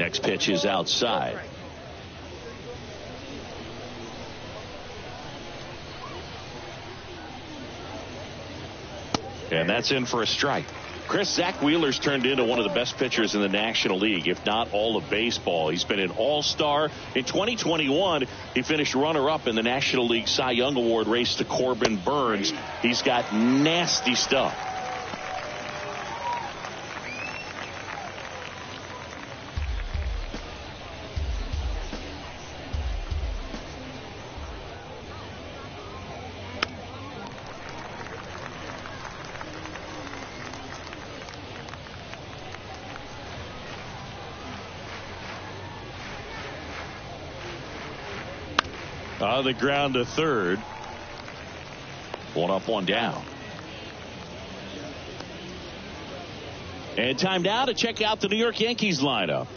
Next pitch is outside. And that's in for a strike. Chris, Zach Wheeler's turned into one of the best pitchers in the National League, if not all of baseball. He's been an all-star. In 2021, he finished runner-up in the National League Cy Young Award race to Corbin Burns. He's got nasty stuff. On the ground to third. One up, one down. And time now to check out the New York Yankees lineup.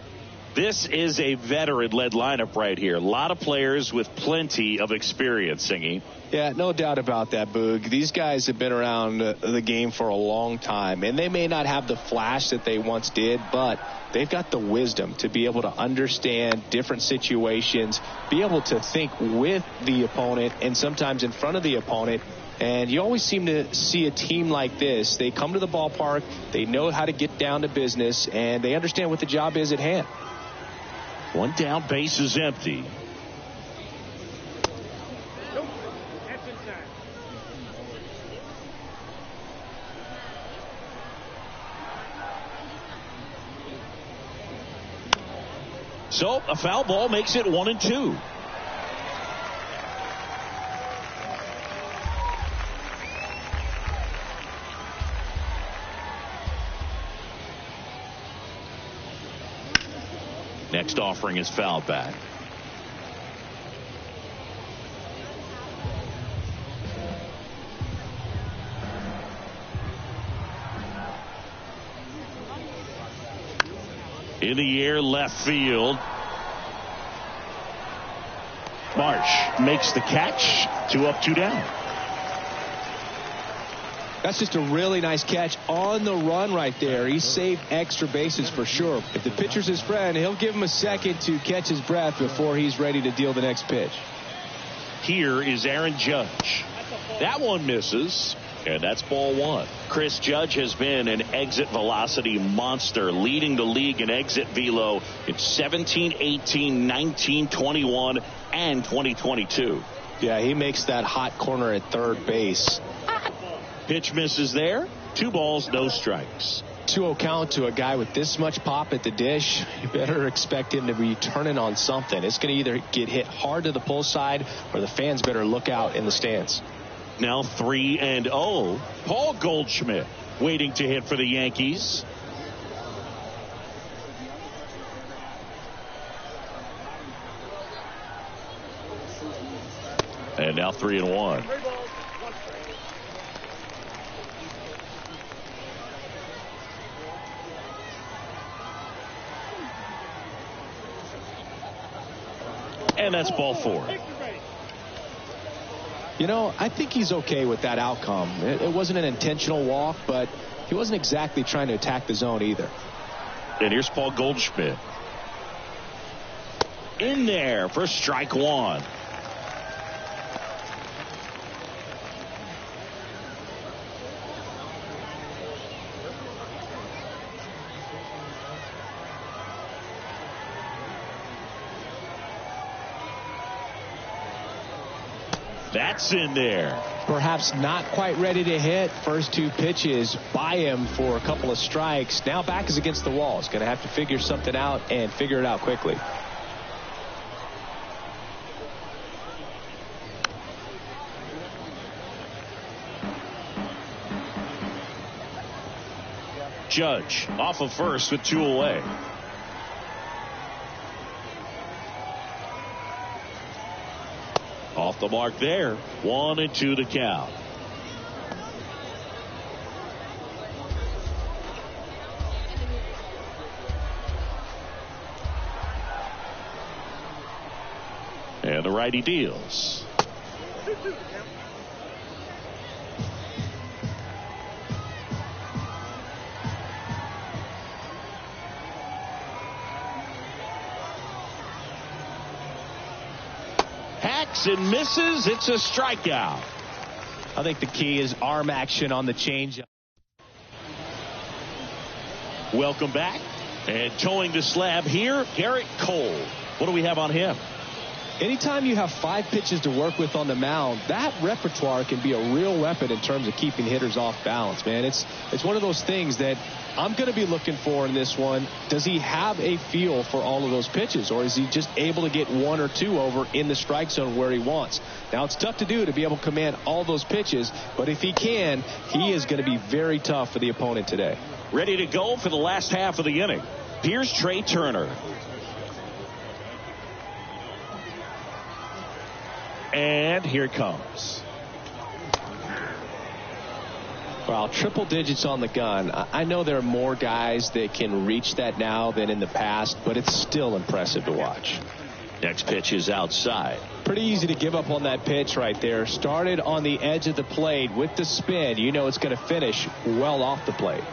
This is a veteran-led lineup right here. A lot of players with plenty of experience, Singy. Yeah, no doubt about that, Boog. These guys have been around the game for a long time, and they may not have the flash that they once did, but they've got the wisdom to be able to understand different situations, be able to think with the opponent and sometimes in front of the opponent. And you always seem to see a team like this. They come to the ballpark, they know how to get down to business, and they understand what the job is at hand. One down, base is empty. So a foul ball makes it 1-2. Next offering is fouled back. In the air, left field. Marsh makes the catch. 2 up, 2 down. That's just a really nice catch on the run right there. He saved extra bases for sure. If the pitcher's his friend, he'll give him a second to catch his breath before he's ready to deal the next pitch. Here is Aaron Judge. That one misses, and that's ball one. Chris Judge has been an exit velocity monster, leading the league in exit velo in 17, 18, 19, 21, and 2022. Yeah, he makes that hot corner at third base. Pitch misses there. 2 balls, no strikes. 2-0 count to a guy with this much pop at the dish. You better expect him to be turning on something. It's going to either get hit hard to the pull side or the fans better look out in the stands. Now 3-0. Paul Goldschmidt waiting to hit for the Yankees. And now 3-1. And that's ball 4. You know, I think he's okay with that outcome. It wasn't an intentional walk, but he wasn't exactly trying to attack the zone either. And here's Paul Goldschmidt. In there for strike 1. That's in there. Perhaps not quite ready to hit. First 2 pitches by him for a couple of strikes. Now back is against the wall. He's going to have to figure something out and figure it out quickly. Judge off of first with 2 away. Off the mark there. 1-2 to count. And the righty deals. Hacks and misses. It's a strikeout. I think the key is arm action on the changeup. Welcome back. And towing the slab here, Garrett Cole. What do we have on him? Anytime you have 5 pitches to work with on the mound, that repertoire can be a real weapon in terms of keeping hitters off balance, man. It's one of those things that I'm going to be looking for in this one. Does he have a feel for all of those pitches, or is he just able to get 1 or 2 over in the strike zone where he wants? Now, it's tough to do to be able to command all those pitches, but if he can, he is going to be very tough for the opponent today. Ready to go for the last half of the inning. Here's Trey Turner. And here it comes. Well, triple digits on the gun. I know there are more guys that can reach that now than in the past, but it's still impressive to watch. Next pitch is outside. Pretty easy to give up on that pitch right there. Started on the edge of the plate with the spin. You know it's going to finish well off the plate.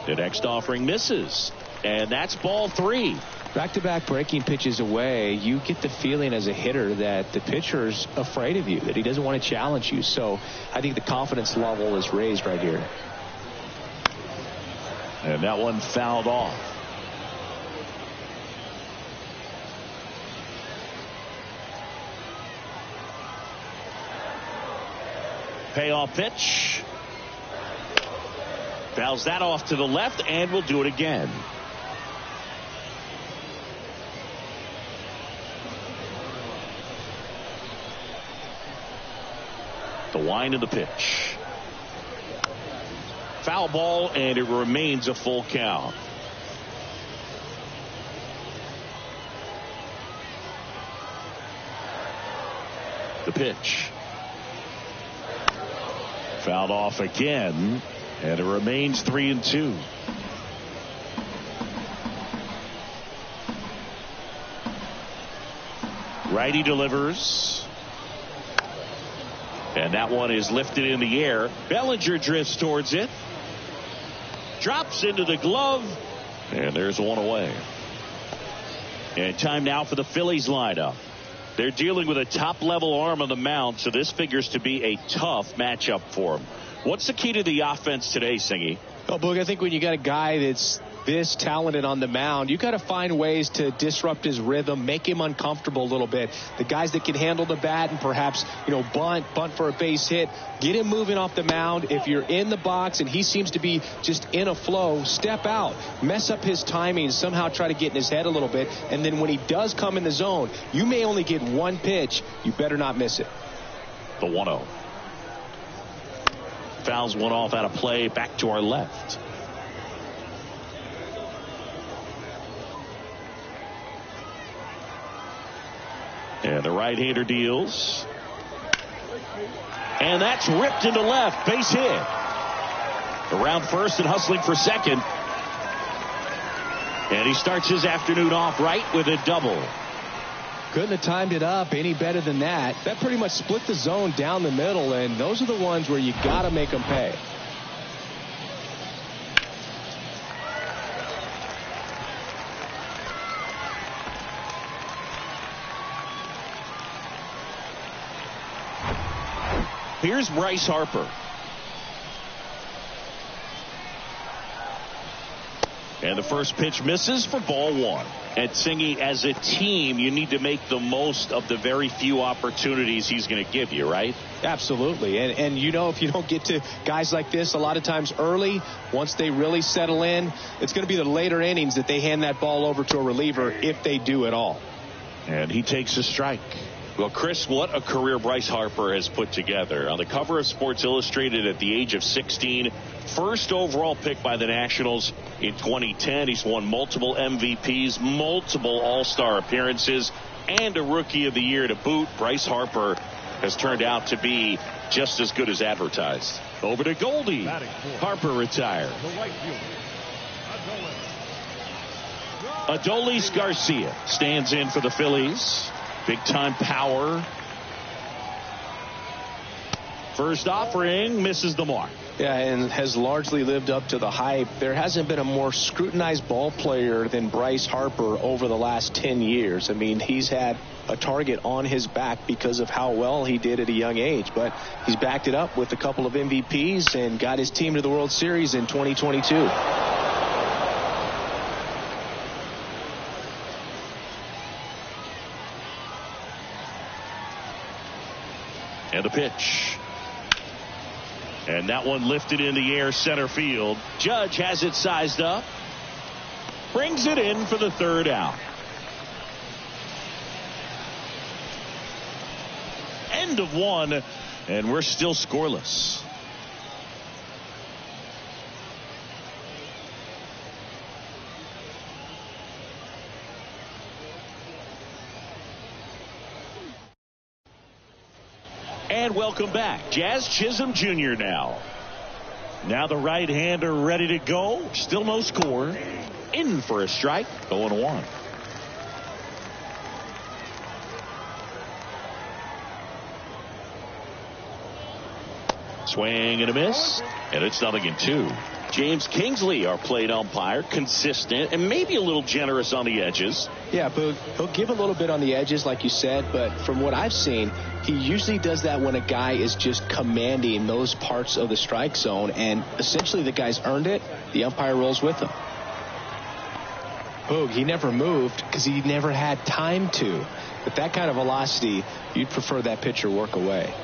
The next offering misses, and that's ball 3. Back-to-back breaking pitches away, you get the feeling as a hitter that the pitcher's afraid of you, that he doesn't want to challenge you. So I think the confidence level is raised right here. And that one fouled off. Payoff pitch. Fouls that off to the left, and we'll do it again. The wind of the pitch. Foul ball, and it remains a full count. The pitch. Fouled off again, and it remains 3-2. Righty delivers. And that one is lifted in the air. Bellinger drifts towards it. Drops into the glove. And there's one away. And time now for the Phillies lineup. They're dealing with a top-level arm on the mound, so this figures to be a tough matchup for them. What's the key to the offense today, Singy? Well, Boog, I think when you got a guy that's this talented on the mound, you got to find ways to disrupt his rhythm, make him uncomfortable a little bit. The guys that can handle the bat and perhaps, bunt for a base hit, get him moving off the mound. If you're in the box and he seems to be just in a flow, step out, mess up his timing, somehow try to get in his head a little bit. And then when he does come in the zone, you may only get 1 pitch. You better not miss it. The 1-0. Fouls one off out of play, back to our left. And the right-hander deals. And that's ripped into left. Base hit. Around first and hustling for second. And he starts his afternoon off right with a double. Couldn't have timed it up any better than that. That pretty much split the zone down the middle, and those are the ones where you got to make them pay. Here's Bryce Harper. And the first pitch misses for ball 1. And Singy, as a team, you need to make the most of the very few opportunities he's going to give you, right? Absolutely. And if you don't get to guys like this a lot of times early, once they really settle in, it's going to be the later innings that they hand that ball over to a reliever if they do at all. And he takes a strike. Well, Chris, what a career Bryce Harper has put together. On the cover of Sports Illustrated at the age of 16, first overall pick by the Nationals in 2010. He's won multiple MVPs, multiple All-Star appearances, and a Rookie of the Year to boot. Bryce Harper has turned out to be just as good as advertised. Over to Goldie. Harper retired. Adolis Garcia stands in for the Phillies. Big-time power. First offering misses the mark. Yeah, and has largely lived up to the hype. There hasn't been a more scrutinized ball player than Bryce Harper over the last 10 years. I mean, he's had a target on his back because of how well he did at a young age. But he's backed it up with a couple of MVPs and got his team to the World Series in 2022. And a pitch. And that one lifted in the air center field. Judge has it sized up. Brings it in for the third out. End of one, and we're still scoreless. And welcome back. Jazz Chisholm Jr. now. Now the right-hander ready to go. Still no score. In for a strike. 0-1. Swing and a miss. And it's 0-2. James Kingsley, our plate umpire, consistent and maybe a little generous on the edges. Yeah, but he'll give a little bit on the edges, like you said, but from what I've seen, he usually does that when a guy is just commanding those parts of the strike zone, and essentially the guy's earned it. The umpire rolls with him. Boog, he never moved because he never had time to. But that kind of velocity, you'd prefer that pitcher work away.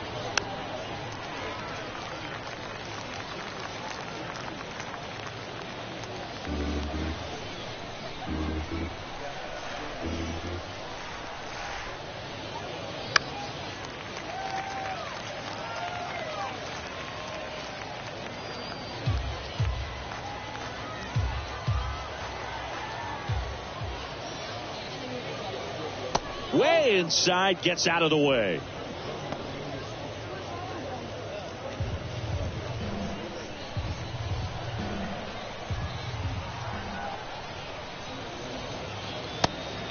Way inside, gets out of the way.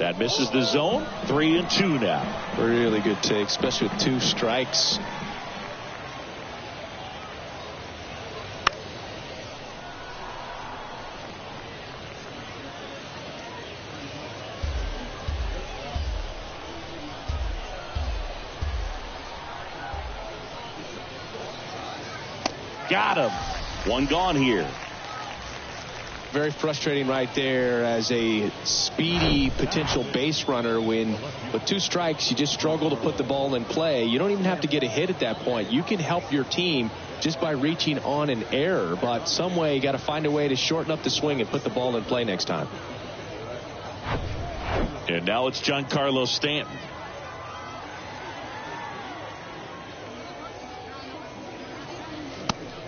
That misses the zone. 3-2 now. Really good take, especially with 2 strikes. Got him. One gone here. Very frustrating right there as a speedy potential base runner when with 2 strikes you just struggle to put the ball in play. You don't even have to get a hit at that point. You can help your team just by reaching on an error, but some way you got to find a way to shorten up the swing and put the ball in play next time. And now it's Giancarlo Stanton.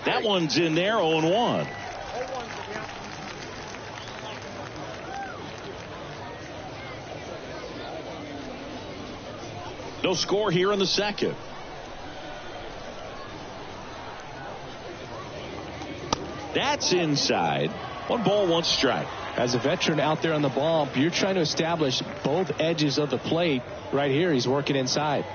That one's in there. 0-1. No score here in the second. That's inside. 1 ball, 1 strike. As a veteran out there on the ball, you're trying to establish both edges of the plate. Right here, he's working inside.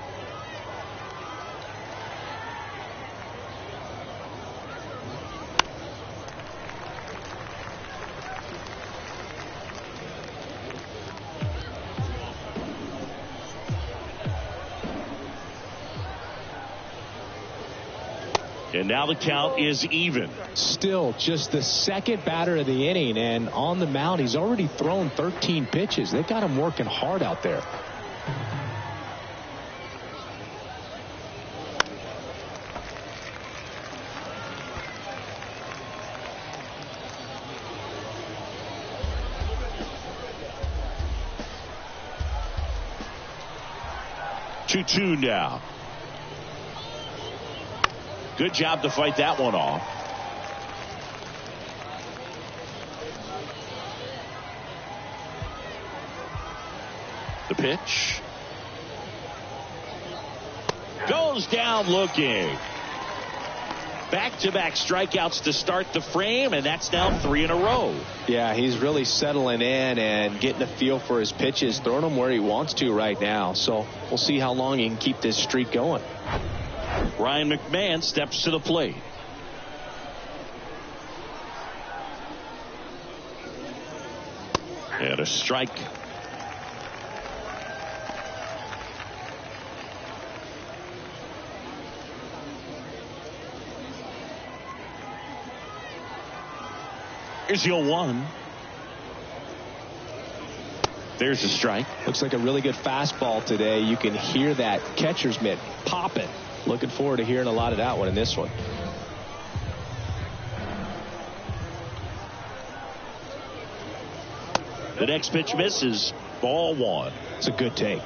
And now the count is even. Still just the second batter of the inning, and on the mound he's already thrown 13 pitches. They've got him working hard out there. Two now. Good job to fight that one off. The pitch. Goes down looking. Back-to-back strikeouts to start the frame, and that's now 3 in a row. Yeah, he's really settling in and getting a feel for his pitches, throwing them where he wants to right now. So we'll see how long he can keep this streak going. Ryan McMahon steps to the plate. And a strike. Here's your 1. There's a strike. Looks like a really good fastball today. You can hear that catcher's mitt popping. Looking forward to hearing a lot of that one in this one. The next pitch misses. Ball 1. It's a good take.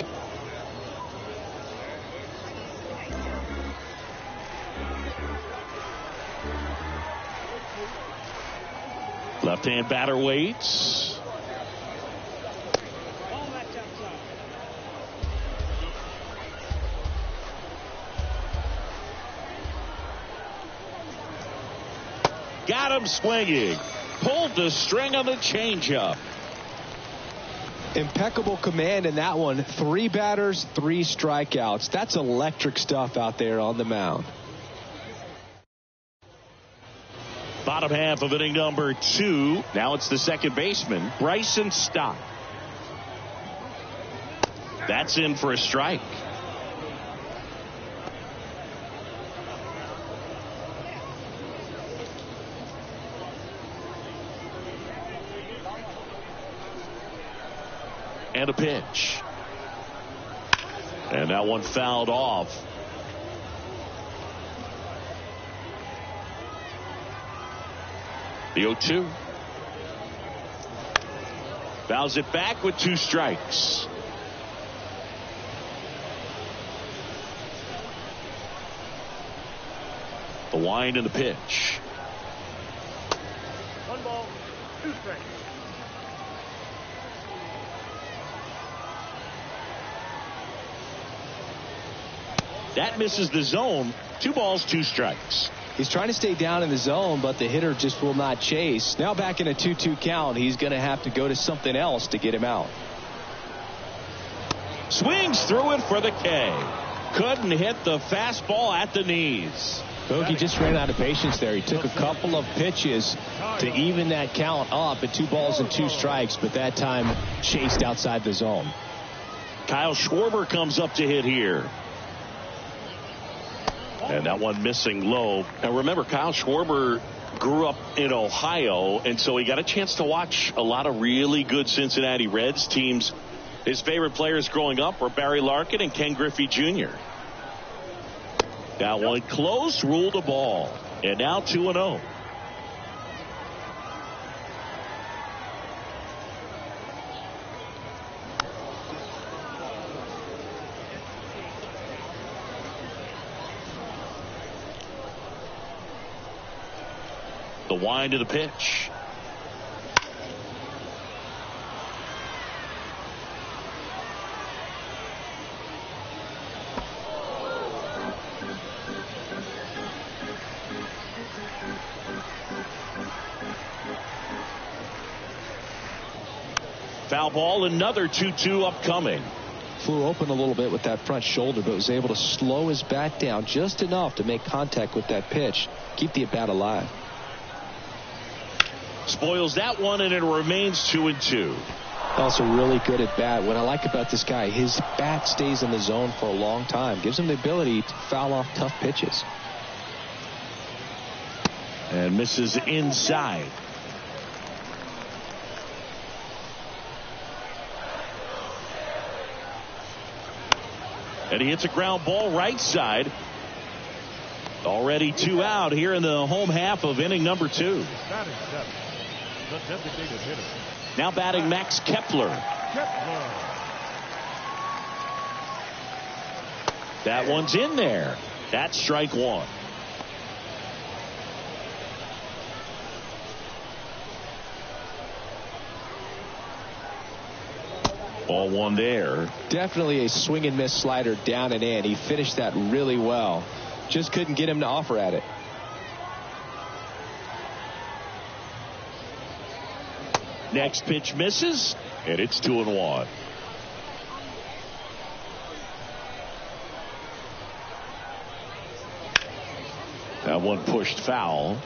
Left-hand batter waits. Got him swinging. Pulled the string on the changeup. Impeccable command in that one. 3 batters, 3 strikeouts. That's electric stuff out there on the mound. Bottom half of inning number 2. Now it's the second baseman, Bryson Stott. That's in for a strike. And a pitch. And that one fouled off. The 0-2. Fouls it back with 2 strikes. The wind and the pitch. 1 ball, 2 strikes. That misses the zone. 2 balls, 2 strikes. He's trying to stay down in the zone, but the hitter just will not chase. Now back in a 2-2 count, he's going to have to go to something else to get him out. Swings through it for the K. Couldn't hit the fastball at the knees. Bogey just ran out of patience there. He took a couple of pitches to even that count up at 2 balls and 2 strikes, but that time chased outside the zone. Kyle Schwarber comes up to hit here. And that one missing low. Now remember, Kyle Schwarber grew up in Ohio, and so he got a chance to watch a lot of really good Cincinnati Reds teams. His favorite players growing up were Barry Larkin and Ken Griffey Jr. That one close, ruled a ball. And now 2-0. The wind of the pitch. Foul ball, another 2-2 upcoming. Flew open a little bit with that front shoulder, but was able to slow his bat down just enough to make contact with that pitch, keep the at-bat alive. Spoils that one, and it remains 2-2. Also really good at bat. What I like about this guy, his bat stays in the zone for a long time. Gives him the ability to foul off tough pitches. And misses inside. And he hits a ground ball right side. Already 2 out here in the home half of inning number 2. The designated hitter. Now batting Max Kepler. That one's in there. That's strike 1. Ball 1 there. Definitely a swing and miss slider down and in. He finished that really well. Just couldn't get him to offer at it. Next pitch misses, and it's 2-1. That one pushed foul.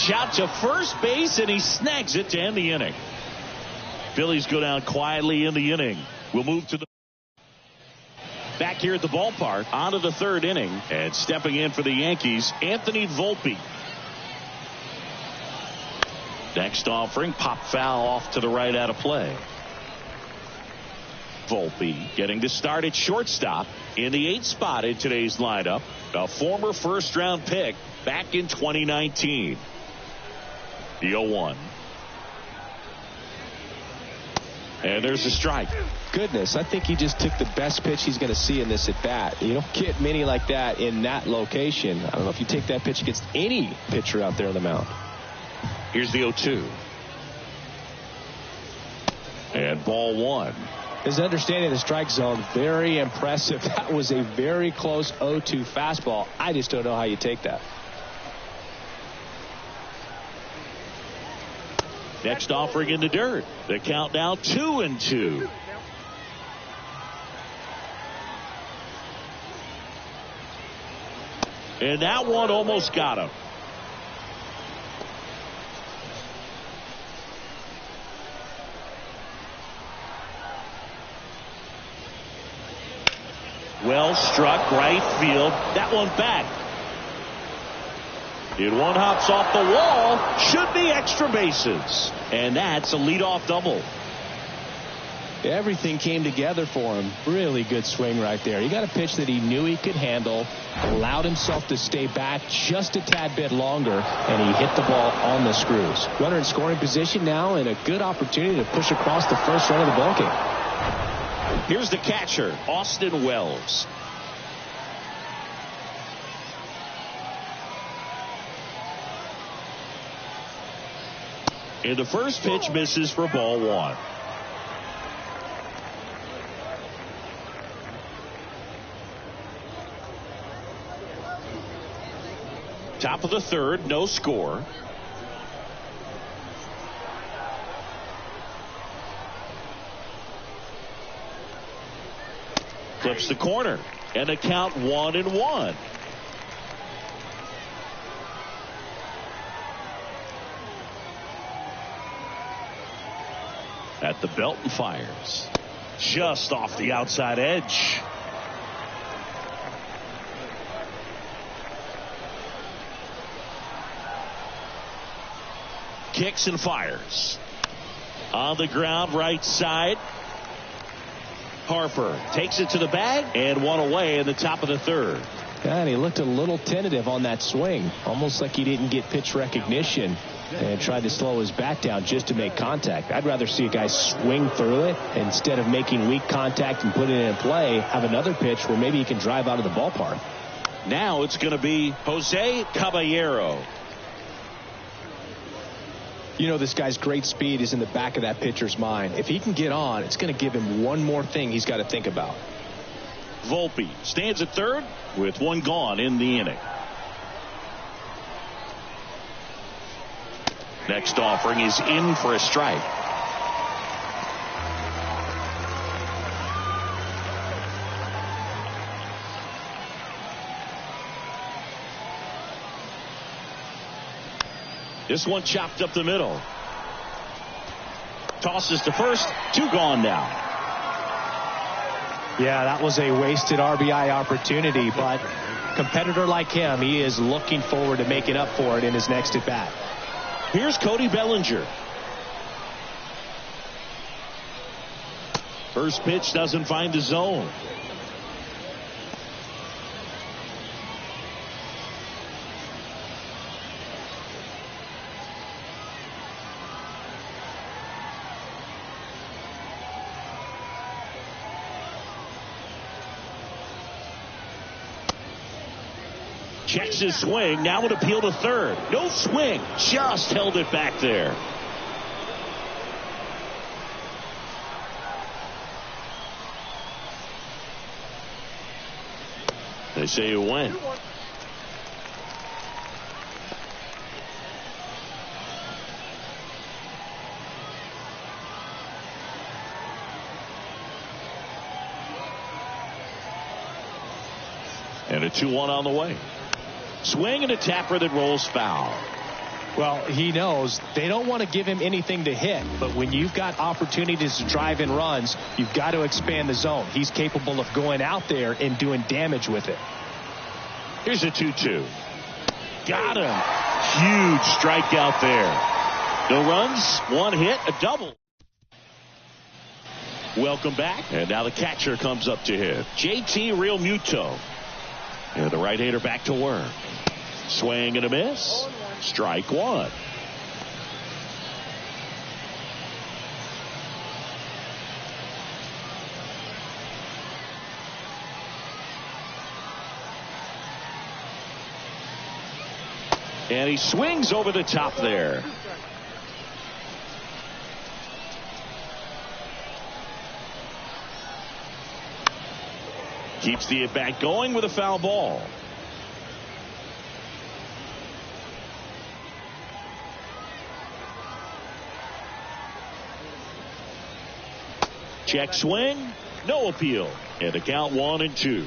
Pitch out to first base, and he snags it to end the inning. Phillies go down quietly in the inning. We'll move to the back here at the ballpark, on to the third inning, and stepping in for the Yankees, Anthony Volpe. Next offering, pop foul off to the right out of play. Volpe getting to start at shortstop in the 8th spot in today's lineup. A former first-round pick back in 2019. The 0-1. And there's a strike. Goodness, I think he just took the best pitch he's going to see in this at bat. You don't get many like that in that location. I don't know if you take that pitch against any pitcher out there on the mound. Here's the 0-2. And ball 1. His understanding of the strike zone, very impressive. That was a very close 0-2 fastball. I just don't know how you take that. Next offering in the dirt. The count now 2-2. And that one almost got him. Well struck, right field. That one back. And one hops off the wall. Should be extra bases. And that's a leadoff double. Everything came together for him. Really good swing right there. He got a pitch that he knew he could handle, allowed himself to stay back just a tad bit longer, and he hit the ball on the screws. Runner in scoring position now, and a good opportunity to push across the first run of the ball game. Here's the catcher, Austin Wells. And the first pitch misses for ball 1. Top of the third, no score. Flips the corner, and the count 1-1. At the belt and fires. Just off the outside edge. Kicks and fires. On the ground, right side. Harper takes it to the bag, and one away in the top of the third. And he looked a little tentative on that swing, almost like he didn't get pitch recognition and tried to slow his bat down just to make contact. I'd rather see a guy swing through it instead of making weak contact and putting it in play. Have another pitch where maybe he can drive out of the ballpark. Now it's going to be Jose Caballero. You know, this guy's great speed is in the back of that pitcher's mind. If he can get on, it's going to give him one more thing he's got to think about. Volpe stands at third with one gone in the inning. Next offering is in for a strike. This one chopped up the middle. Tosses to first. 2 gone now. Yeah, that was a wasted RBI opportunity, but competitor like him, he is looking forward to making up for it in his next at bat. Here's Cody Bellinger. First pitch doesn't find the zone. Checks his swing. Now an appeal to third. No swing. Just held it back there. They say you win. And a 2-1 on the way. Swing and a tapper that rolls foul. Well, he knows they don't want to give him anything to hit, but when you've got opportunities to drive in runs, you've got to expand the zone. He's capable of going out there and doing damage with it. Here's a 2-2. Got him. Huge strikeout there. No runs, one hit, a double. Welcome back. And now the catcher comes up to hit. JT Realmuto. And the right-hander back to work. Swing and a miss. Strike one. And he swings over the top there. Keeps the at-bat going with a foul ball. Check swing, no appeal. And the count 1-2.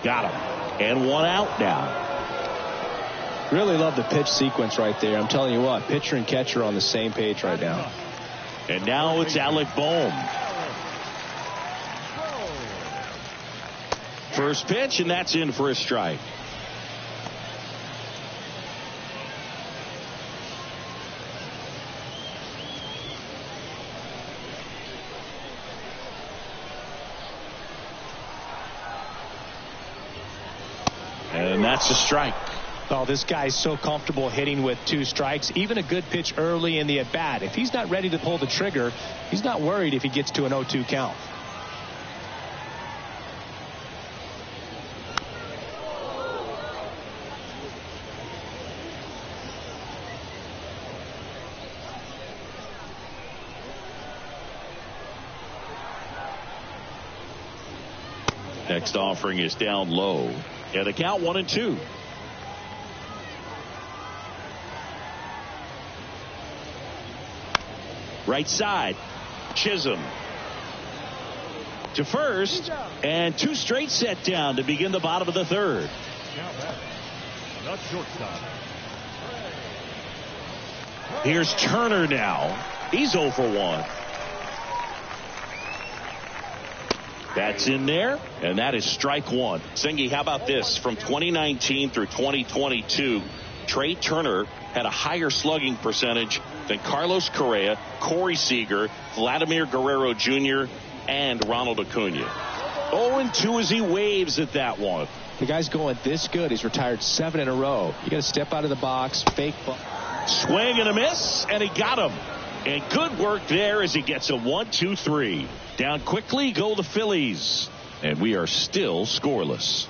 Got him. And one out now. Really love the pitch sequence right there. I'm telling you what, pitcher and catcher are on the same page right now. And now it's Alec Bohm. First pitch, and that's in for a strike. And that's a strike. Oh, this guy's so comfortable hitting with 2 strikes. Even a good pitch early in the at-bat. If he's not ready to pull the trigger, he's not worried if he gets to an 0-2 count. Next offering is down low. And the count 1-2. Right side. Chisholm. To first. And 2 straight set down to begin the bottom of the third. Not shortstop. Here's Turner now. He's 0 for 1. That's in there, and that is strike one. Singy, how about this? From 2019 through 2022, Trey Turner had a higher slugging percentage than Carlos Correa, Corey Seager, Vladimir Guerrero Jr., and Ronald Acuna. 0-2 as he waves at that one. The guy's going this good. He's retired 7 in a row. You got to step out of the box, fake ball. Swing and a miss, and he got him. And good work there as he gets a 1-2-3. Down quickly go the Phillies. And we are still scoreless.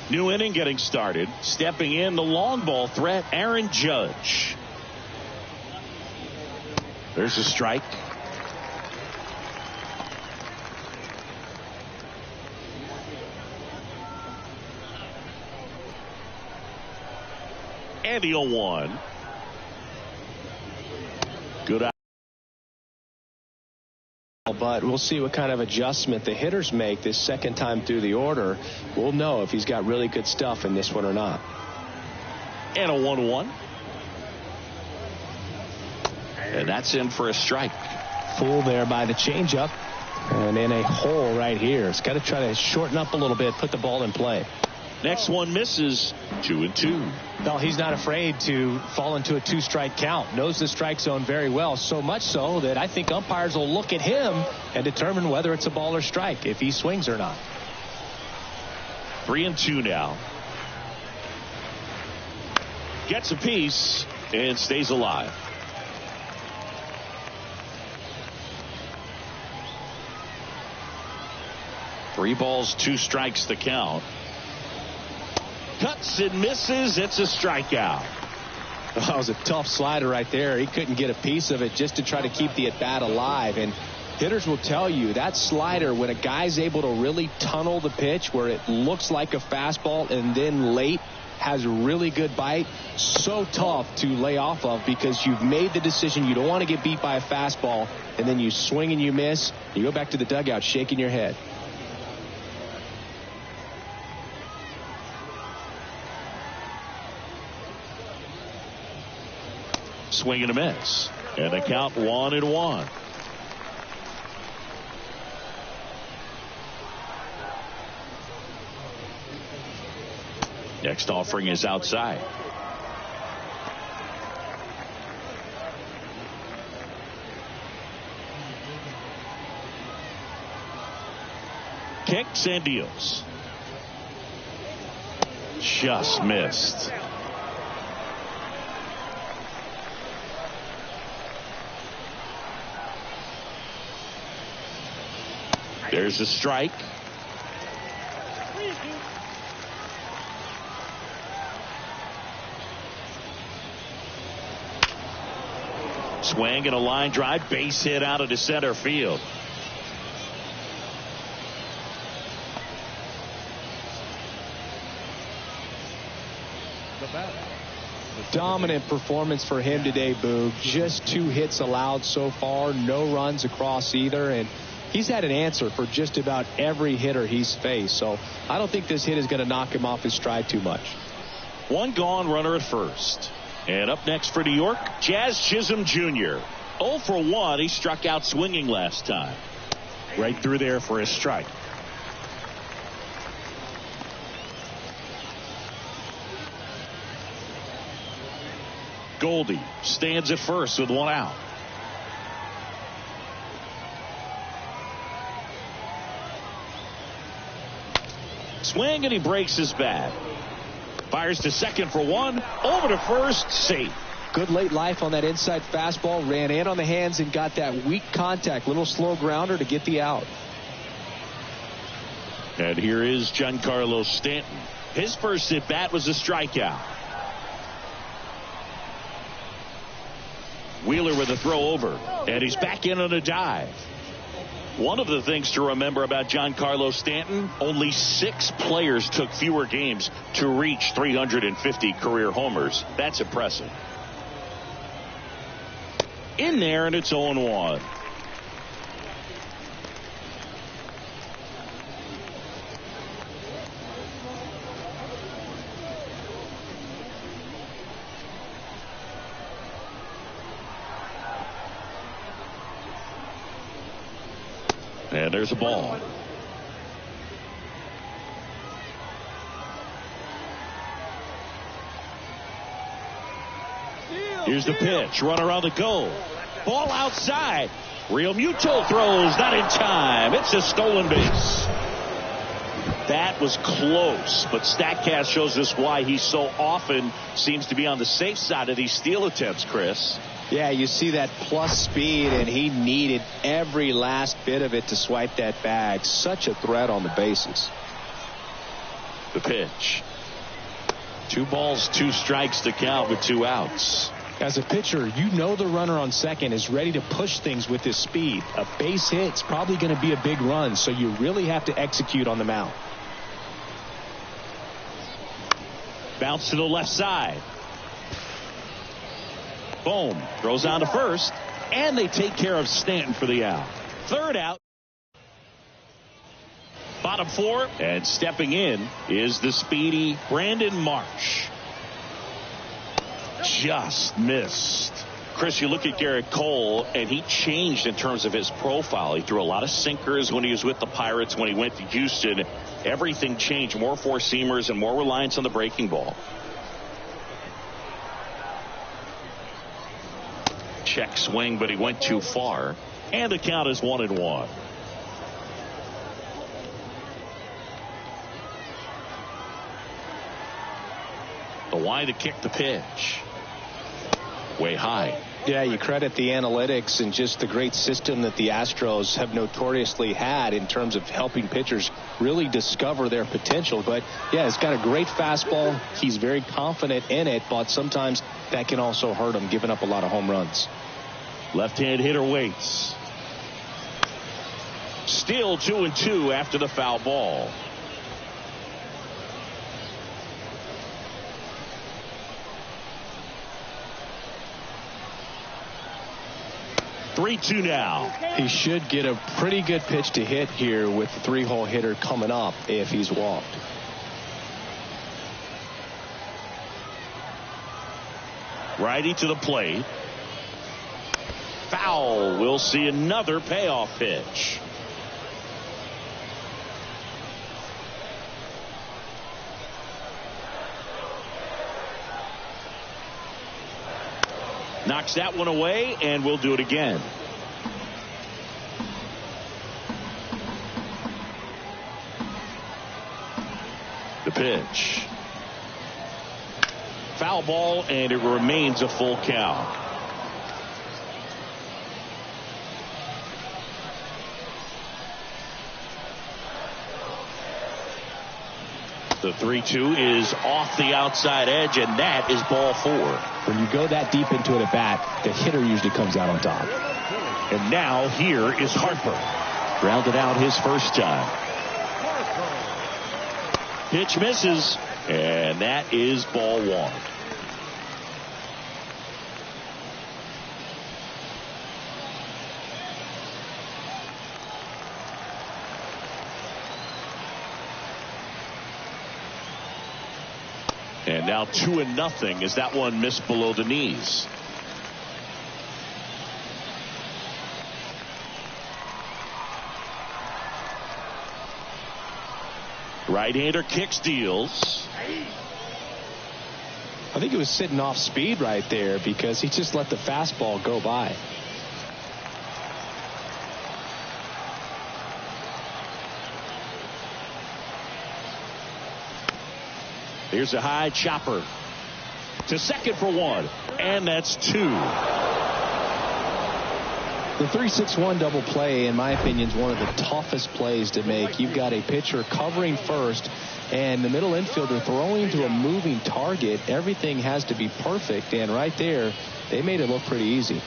New inning getting started. Stepping in the long ball threat, Aaron Judge. There's a strike. And the 0-1. Good out. But we'll see what kind of adjustment the hitters make this second time through the order. We'll know if he's got really good stuff in this one or not. And a 1-1. And that's in for a strike. Fooled there by the changeup. And in a hole right here. It's got to try to shorten up a little bit, put the ball in play. Next one misses. 2-2. No, he's not afraid to fall into a 2-strike count. Knows the strike zone very well, so much so that I think umpires will look at him and determine whether it's a ball or strike, if he swings or not. 3-2 now. Gets a piece and stays alive. Three balls, 2 strikes the count. Cuts and misses. It's a strikeout. That was a tough slider right there. He couldn't get a piece of it just to try to keep the at-bat alive. And hitters will tell you that slider, when a guy's able to really tunnel the pitch where it looks like a fastball and then late has really good bite. So tough to lay off of because you've made the decision you don't want to get beat by a fastball, and then you swing and you miss. You go back to the dugout shaking your head. Swing and a miss. And the count 1-1. Next offering is outside. Kicks and deals. Just missed. There's a strike. Swing and a line drive, base hit out into center field. Dominant performance for him today, Boog. Just 2 hits allowed so far, no runs across either, and he's had an answer for just about every hitter he's faced. So I don't think this hit is going to knock him off his stride too much. 1 gone, runner at first. And up next for New York, Jazz Chisholm Jr. 0 for 1. He struck out swinging last time. Right through there for his strike. Goldie stands at first with 1 out. Swing and he breaks his bat. Fires to second for 1. Over to first, safe. Good late life on that inside fastball. Ran in on the hands and got that weak contact. Little slow grounder to get the out. And here is Giancarlo Stanton. His first at bat was a strikeout. Wheeler with a throw over. And he's back in on a dive. One of the things to remember about Giancarlo Stanton, only 6 players took fewer games to reach 350 career homers. That's impressive. In there, and it's 0-1. And there's a ball. Here's the pitch. Runner on the go. Ball outside. Real Muto throws. Not in time. It's a stolen base. That was close, but StatCast shows us why he so often seems to be on the safe side of these steal attempts, Chris. Yeah, you see that plus speed, and he needed every last bit of it to swipe that bag. Such a threat on the bases. The pitch. 2 balls, 2 strikes to count with 2 outs. As a pitcher, you know the runner on second is ready to push things with his speed. A base hit's probably going to be a big run, so you really have to execute on the mound. Bounce to the left side. Boom. Throws on to first. And they take care of Stanton for the out. Third out. Bottom 4. And stepping in is the speedy Brandon Marsh. Just missed. Chris, you look at Garrett Cole, and he changed in terms of his profile. He threw a lot of sinkers when he was with the Pirates. When he went to Houston, everything changed. More 4-seamers and more reliance on the breaking ball. Check swing, but he went too far. And the count is 1-1. The wide to kick the pitch. Way high. Yeah, you credit the analytics and just the great system that the Astros have notoriously had in terms of helping pitchers really discover their potential. But yeah, he's got a great fastball. He's very confident in it, but sometimes that can also hurt him, giving up a lot of home runs. Left-hand hitter waits. Still 2-2 after the foul ball. 3-2 now. He should get a pretty good pitch to hit here with the 3-hole hitter coming up if he's walked. Righty to the plate. Foul. We'll see another payoff pitch. Knocks that one away, and we'll do it again. The pitch. Foul ball, and it remains a full count. The 3-2 is off the outside edge, and that is ball 4. When you go that deep into it at bat, the hitter usually comes out on top. And now here is Harper. Grounded out his first time. Pitch misses, and that is ball 1. And now 2-0 as that one missed below the knees. Right-hander kicks, deals. I think he was sitting off speed right there because he just let the fastball go by. Here's a high chopper to second for 1, and that's 2. The 3-6-1 double play, in my opinion, is one of the toughest plays to make. You've got a pitcher covering first and the middle infielder throwing to a moving target. Everything has to be perfect, and right there they made it look pretty easy.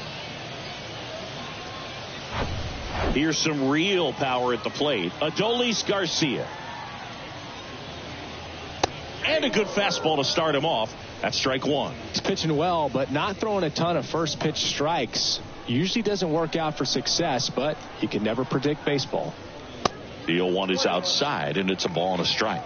Here's some real power at the plate. Adolis Garcia. And a good fastball to start him off. That's strike 1. He's pitching well, but not throwing a ton of first pitch strikes. Usually doesn't work out for success, but you can never predict baseball. The 0-1 is outside, and it's a ball and a strike.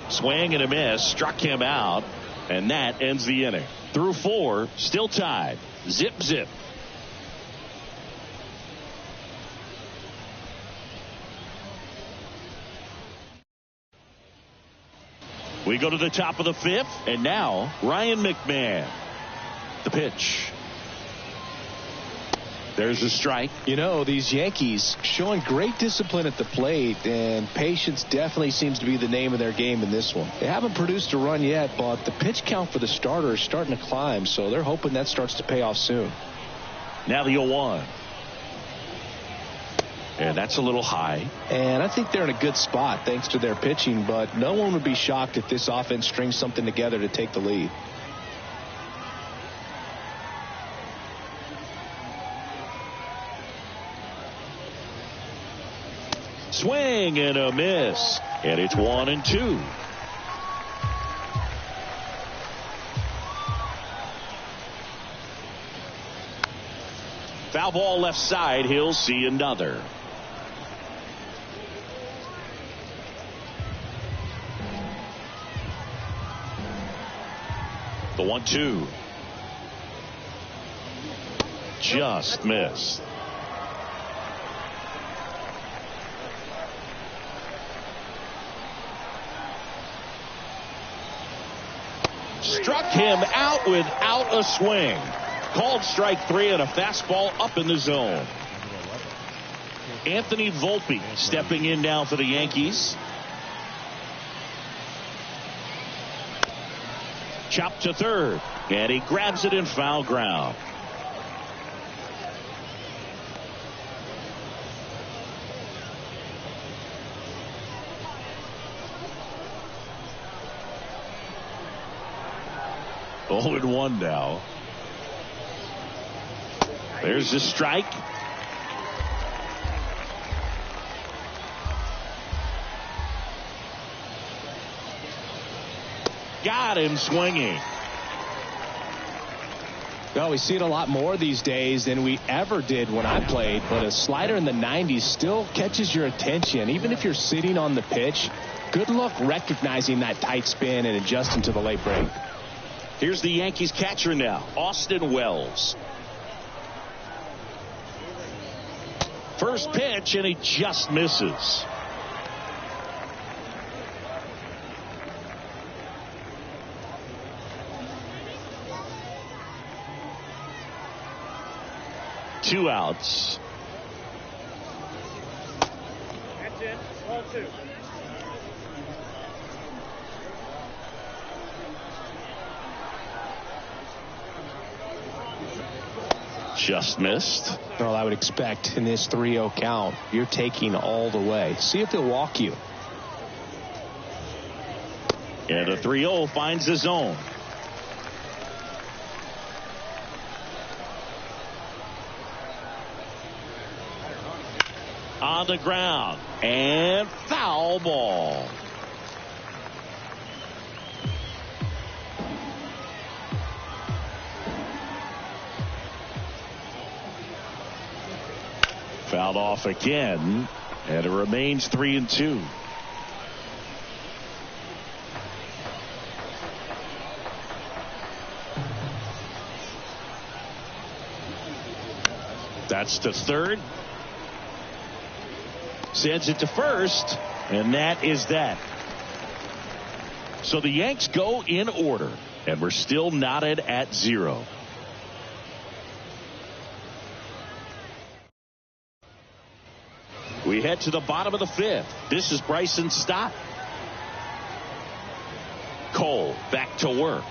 Swing and a miss, struck him out, and that ends the inning. Through 4, still tied. Zip, zip. We go to the top of the 5th, and now Ryan McMahon. The pitch. There's a strike. You know, these Yankees showing great discipline at the plate, and patience definitely seems to be the name of their game in this one. They haven't produced a run yet, but the pitch count for the starter is starting to climb, so they're hoping that starts to pay off soon. Now the 0-1. And that's a little high. And I think they're in a good spot thanks to their pitching, but no one would be shocked if this offense strings something together to take the lead. Swing and a miss, and it's 1-2. Foul ball left side. He'll see another. The 1-2. Just missed. Struck him out without a swing. Called strike 3 and a fastball up in the zone. Anthony Volpe stepping in now for the Yankees. Chopped to third, and he grabs it in foul ground. 0-1 now. There's the strike. Got him swinging. Well, we see it a lot more these days than we ever did when I played, but a slider in the 90s still catches your attention. Even if you're sitting on the pitch, good luck recognizing that tight spin and adjusting to the late break. Here's the Yankees catcher now, Austin Wells. First pitch, and he just misses. Two outs. That's it. 1-2. Just missed. Well, I would expect in this 3-0 count, you're taking all the way. See if they'll walk you. And a 3-0 finds the zone. On the ground, and foul ball. Fouled off again, and it remains 3-2. That's the third. Sends it to first, and that is that. So the Yanks go in order, and we're still knotted at 0. We head to the bottom of the 5th. This is Bryson Stott. Cole back to work.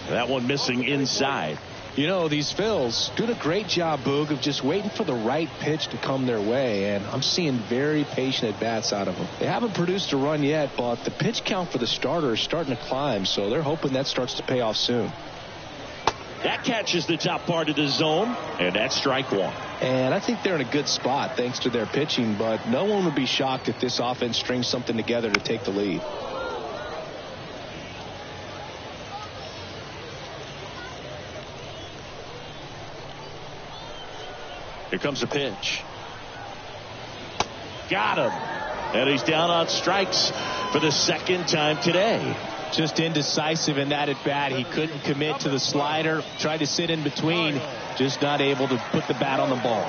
That one missing inside. You know, these Phils doing a great job, Boog, of just waiting for the right pitch to come their way, and I'm seeing very patient at-bats out of them. They haven't produced a run yet, but the pitch count for the starter is starting to climb, so they're hoping that starts to pay off soon. That catches the top part of the zone, and that's strike one. And I think they're in a good spot thanks to their pitching, but no one would be shocked if this offense strings something together to take the lead. Here comes the pitch. Got him. And he's down on strikes for the second time today. Just indecisive in that at bat. He couldn't commit to the slider. Tried to sit in between. Just not able to put the bat on the ball.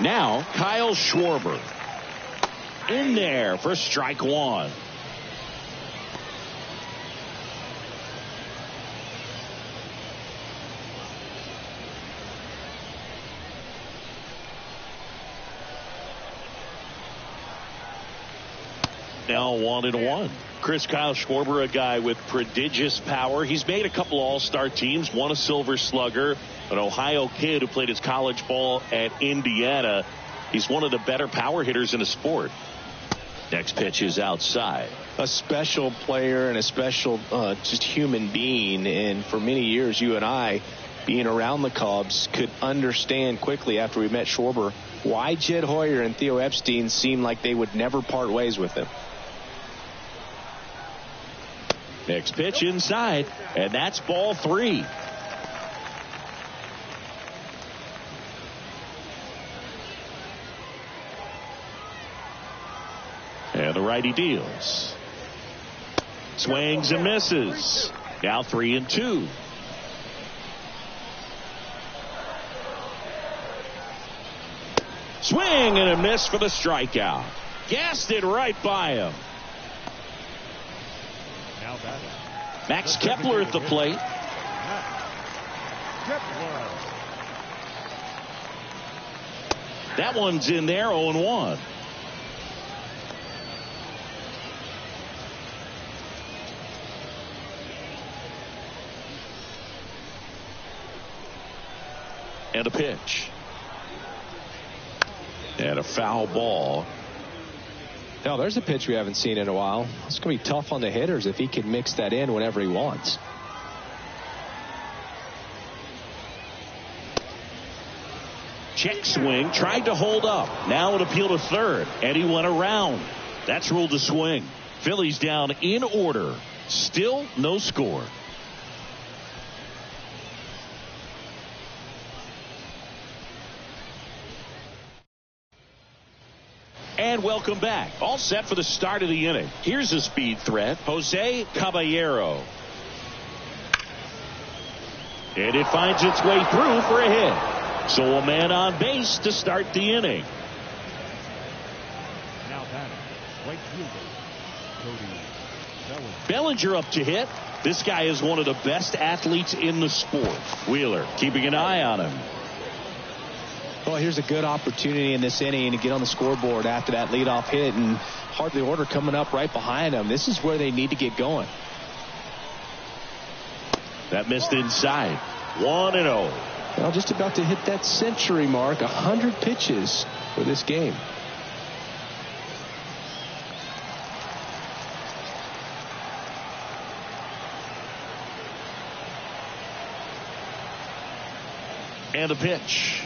Now Kyle Schwarber in there for strike one. Now 1-1. Kyle Schwarber, a guy with prodigious power. He's made a couple All-Star teams, won a Silver Slugger, an Ohio kid who played his college ball at Indiana. He's one of the better power hitters in the sport. Next pitch is outside. A special player and a special just human being. And for many years, you and I, being around the Cubs, could understand quickly after we met Schwarber why Jed Hoyer and Theo Epstein seemed like they would never part ways with him. Next pitch inside, and that's ball 3. And the righty deals. Swings and misses. Now 3-2. Swing and a miss for the strikeout. Gassed it right by him. Max Kepler at the plate. That one's in there, 0-1. And a pitch. And a foul ball. Now, there's a pitch we haven't seen in a while. It's going to be tough on the hitters if he can mix that in whenever he wants. Check swing, tried to hold up. Now an appeal to third, and he went around. That's ruled a swing. Phillies down in order. Still no score. And welcome back. All set for the start of the inning. Here's a speed threat, Jose Caballero. And it finds its way through for a hit. So a man on base to start the inning. Now batting, right fielder, Cody Bellinger up to hit. This guy is one of the best athletes in the sport. Wheeler keeping an eye on him. Well, here's a good opportunity in this inning to get on the scoreboard after that leadoff hit, and hardly order coming up right behind them. This is where they need to get going. That missed inside. 1-0. Well, just about to hit that century mark. 100 pitches for this game. And a pitch.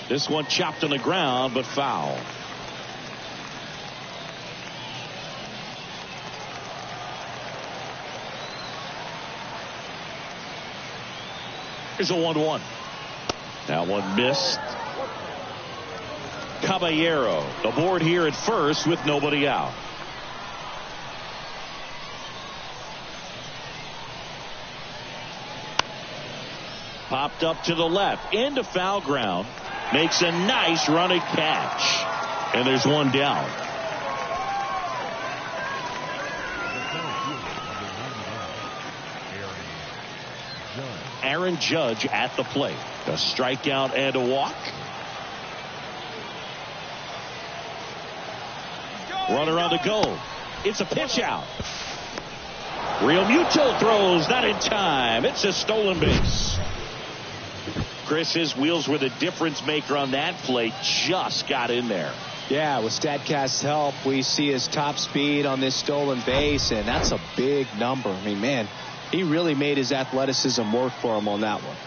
This one chopped on the ground, but foul. Here's a 1-1. That one missed. Caballero aboard here at first with nobody out. Popped up to the left into foul ground. Makes a nice running catch. And there's one down. Aaron Judge at the plate. A strikeout and a walk. Runner on the go. It's a pitch out. Real Muto throws, not in time. It's a stolen base. Chris, his wheels were the difference maker on that play. Just got in there. Yeah, with StatCast's help, we see his top speed on this stolen base, and that's a big number. I mean, man, he really made his athleticism work for him on that one.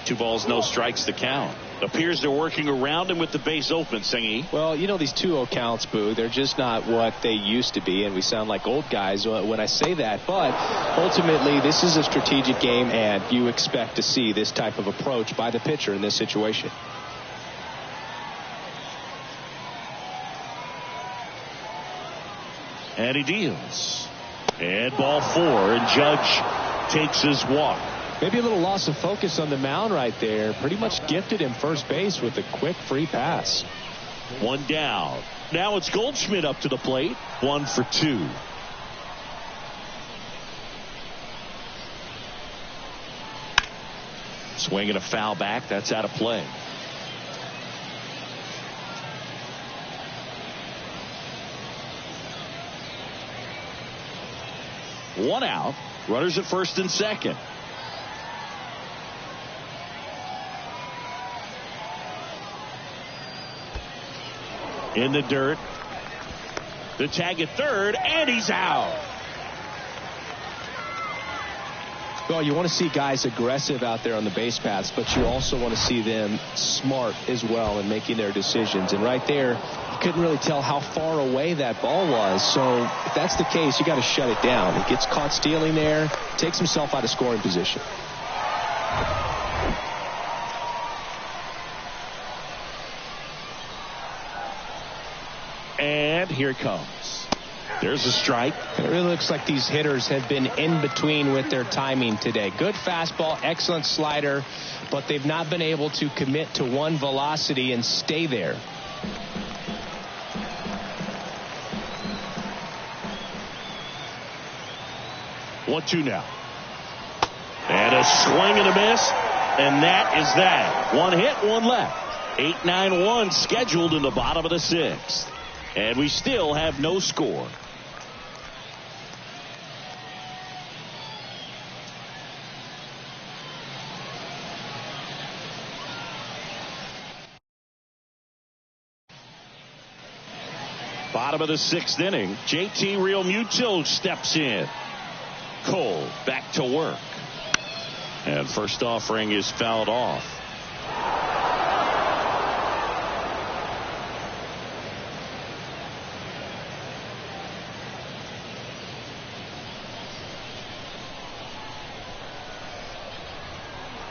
2 balls, no strikes to count. Appears they're working around him with the base open, Singy. Well, you know, these 2-0 counts, Boo, they're just not what they used to be, and we sound like old guys when I say that. But ultimately, this is a strategic game, and you expect to see this type of approach by the pitcher in this situation. And he deals. And ball 4, and Judge takes his walk. Maybe a little loss of focus on the mound right there. Pretty much gifted him first base with a quick free pass. 1 down. Now it's Goldschmidt up to the plate. 1 for 2. Swinging a foul back. That's out of play. One out. Runners at first and second. In the dirt. The tag at third, and he's out. Well, you want to see guys aggressive out there on the base paths, but you also want to see them smart as well in making their decisions. And right there, you couldn't really tell how far away that ball was. So if that's the case, you got to shut it down. He gets caught stealing there, takes himself out of scoring position. And here it comes. There's a strike. It really looks like these hitters have been in between with their timing today. Good fastball, excellent slider, but they've not been able to commit to one velocity and stay there. One, 2 now. And a swing and a miss. And that is that. 1 hit, 1 left. 8-9-1 scheduled in the bottom of the 6th. And we still have no score. Bottom of the 6th inning. JT Realmuto steps in. Cole back to work. And first offering is fouled off.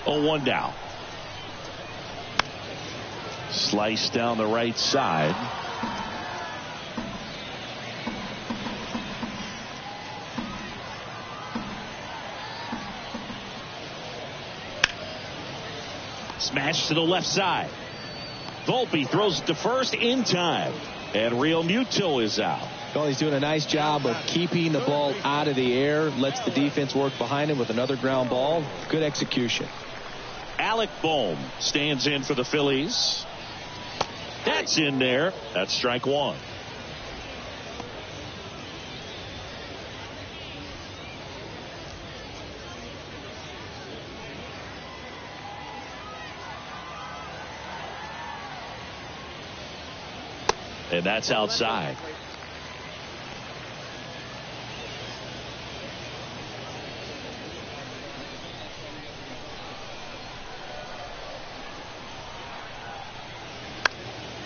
Oh, 1 down. Slice down the right side. Smash to the left side. Volpe throws it to first in time. And Real Muto is out. Well, he's doing a nice job of keeping the ball out of the air. Lets the defense work behind him with another ground ball. Good execution. Alec Bohm stands in for the Phillies. That's in there. That's strike 1. And that's outside.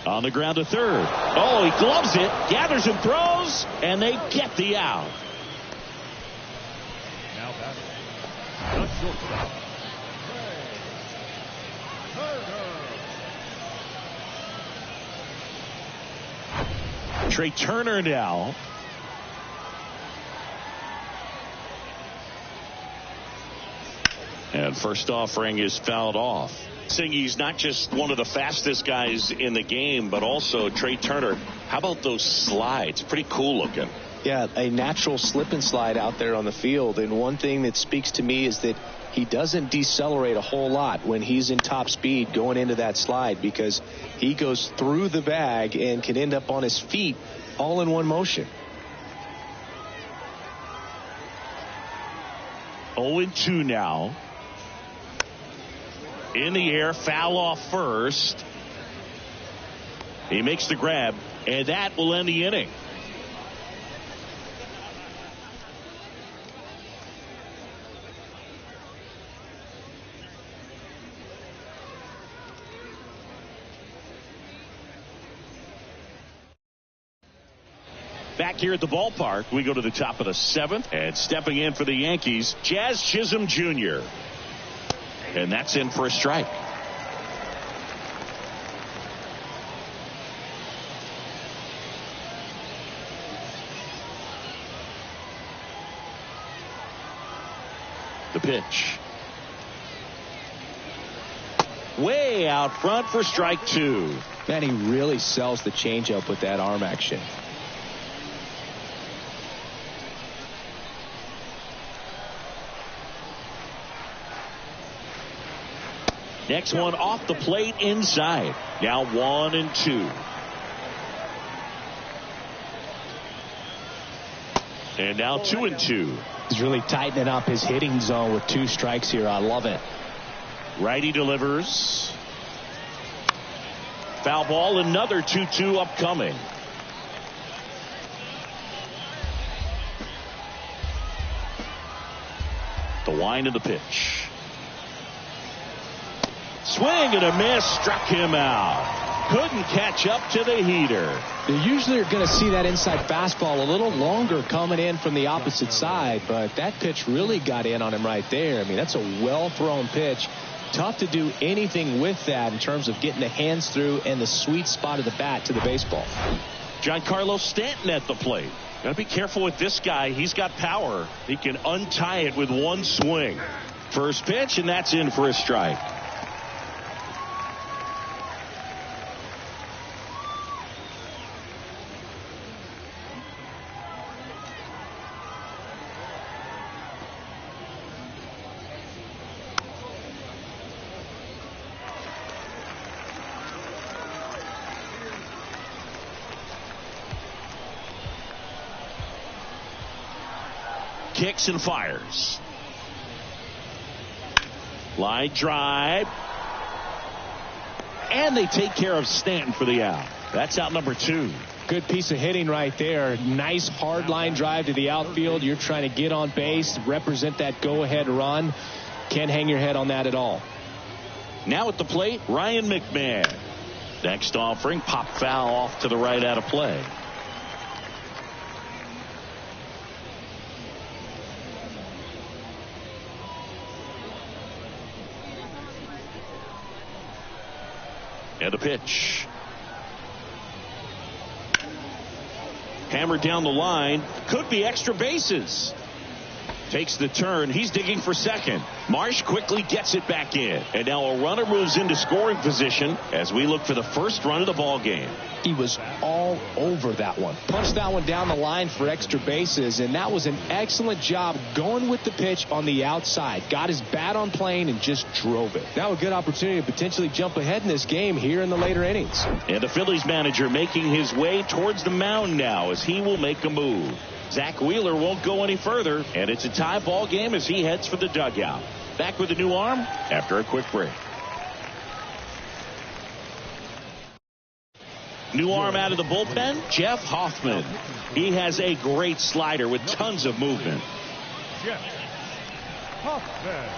On the ground to third. Oh, he gloves it, gathers and throws, and they get the out. Now batting. The shortstop. Trey Turner now. And first offering is fouled off. Saying he's not just one of the fastest guys in the game, but also Trey Turner. How about those slides? Pretty cool looking. Yeah, a natural slip and slide out there on the field. And one thing that speaks to me is that he doesn't decelerate a whole lot when he's in top speed going into that slide, because he goes through the bag and can end up on his feet all in one motion. 0-2 now. In the air, foul off first. He makes the grab, and that will end the inning. Back here at the ballpark, we go to the top of the 7th, and stepping in for the Yankees, Jazz Chisholm Jr. And that's in for a strike. The pitch. Way out front for strike 2. Man, he really sells the changeup with that arm action. Next one off the plate inside. Now 1-2. And now 2-2. He's really tightening up his hitting zone with 2 strikes here. I love it. Righty delivers. Foul ball, another 2-2 upcoming. The wind of the pitch. Swing and a miss, struck him out. Couldn't catch up to the heater. You usually are going to see that inside fastball a little longer coming in from the opposite side, but that pitch really got in on him right there. I mean, that's a well-thrown pitch. Tough to do anything with that in terms of getting the hands through and the sweet spot of the bat to the baseball. Giancarlo Stanton at the plate. Got to be careful with this guy. He's got power. He can untie it with one swing. First pitch, and that's in for a strike. Kicks and fires. Line drive. And they take care of Stanton for the out. That's out number 2. Good piece of hitting right there. Nice hard line drive to the outfield. You're trying to get on base, represent that go-ahead run. Can't hang your head on that at all. Now at the plate, Ryan McMahon. Next offering, pop foul off to the right out of play. And a pitch. Hammered down the line. Could be extra bases. Takes the turn. He's digging for second. Marsh quickly gets it back in. And now a runner moves into scoring position as we look for the first run of the ball game. He was all over that one. Punched that one down the line for extra bases, and that was an excellent job going with the pitch on the outside. Got his bat on plane and just drove it. Now a good opportunity to potentially jump ahead in this game here in the later innings. And the Phillies manager making his way towards the mound now as he will make a move. Zach Wheeler won't go any further, and it's a tie ball game as he heads for the dugout. Back with a new arm after a quick break. New arm out of the bullpen, Jeff Hoffman. He has a great slider with tons of movement. Jeff Hoffman.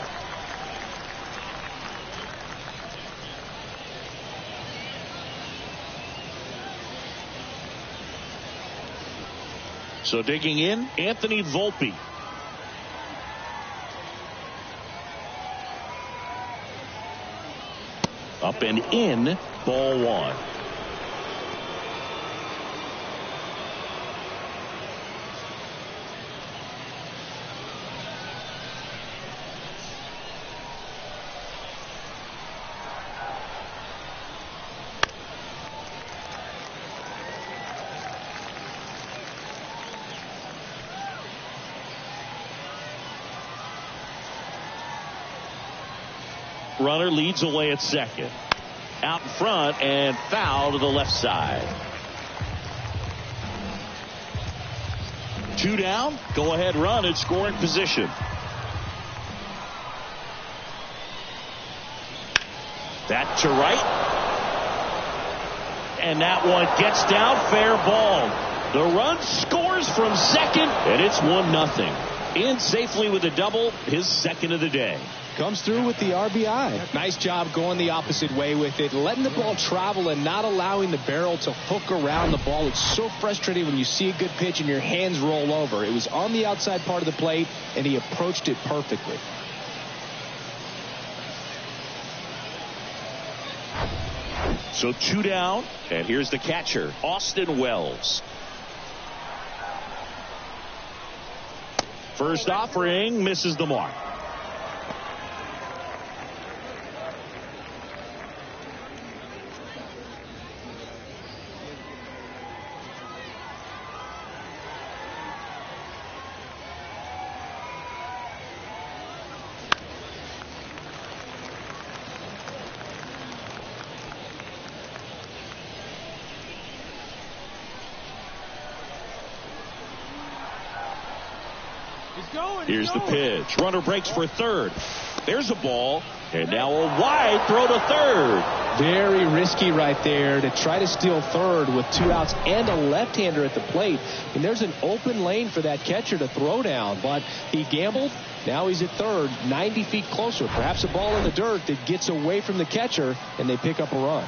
So digging in, Anthony Volpe. Up and in, ball one. Runner leads away at second. Out in front and foul to the left side. 2 down. Go ahead run in scoring position. That to right. And that one gets down. Fair ball. The run scores from second, and it's 1-0. In safely with a double, his second of the day. Comes through with the RBI. Nice job going the opposite way with it, letting the ball travel and not allowing the barrel to hook around the ball. It's so frustrating when you see a good pitch and your hands roll over. It was on the outside part of the plate, and he approached it perfectly. So 2 down, and here's the catcher, Austin Wells. First offering misses the mark. Here's the pitch. Runner breaks for third. There's a ball. And now a wide throw to third. Very risky right there to try to steal third with 2 outs and a left-hander at the plate. And there's an open lane for that catcher to throw down. But he gambled. Now he's at third, 90 feet closer. Perhaps a ball in the dirt that gets away from the catcher, and they pick up a run.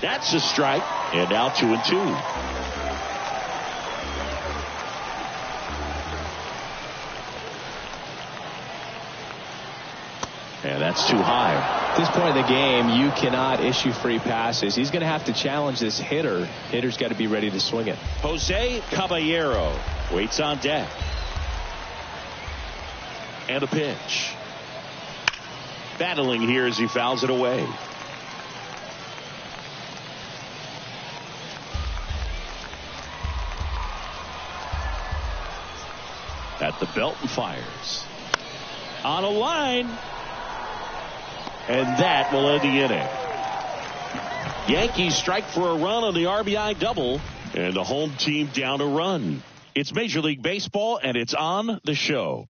That's a strike. And now 2-2. And that's too high. At this point in the game, you cannot issue free passes. He's going to have to challenge this hitter. Hitter's got to be ready to swing it. Jose Caballero waits on deck. And a pitch. Battling here as he fouls it away. At the belt and fires. On a line. And that will end the inning. Yankees strike for a run on the RBI double. And the home team down a run. It's Major League Baseball, and it's on the show.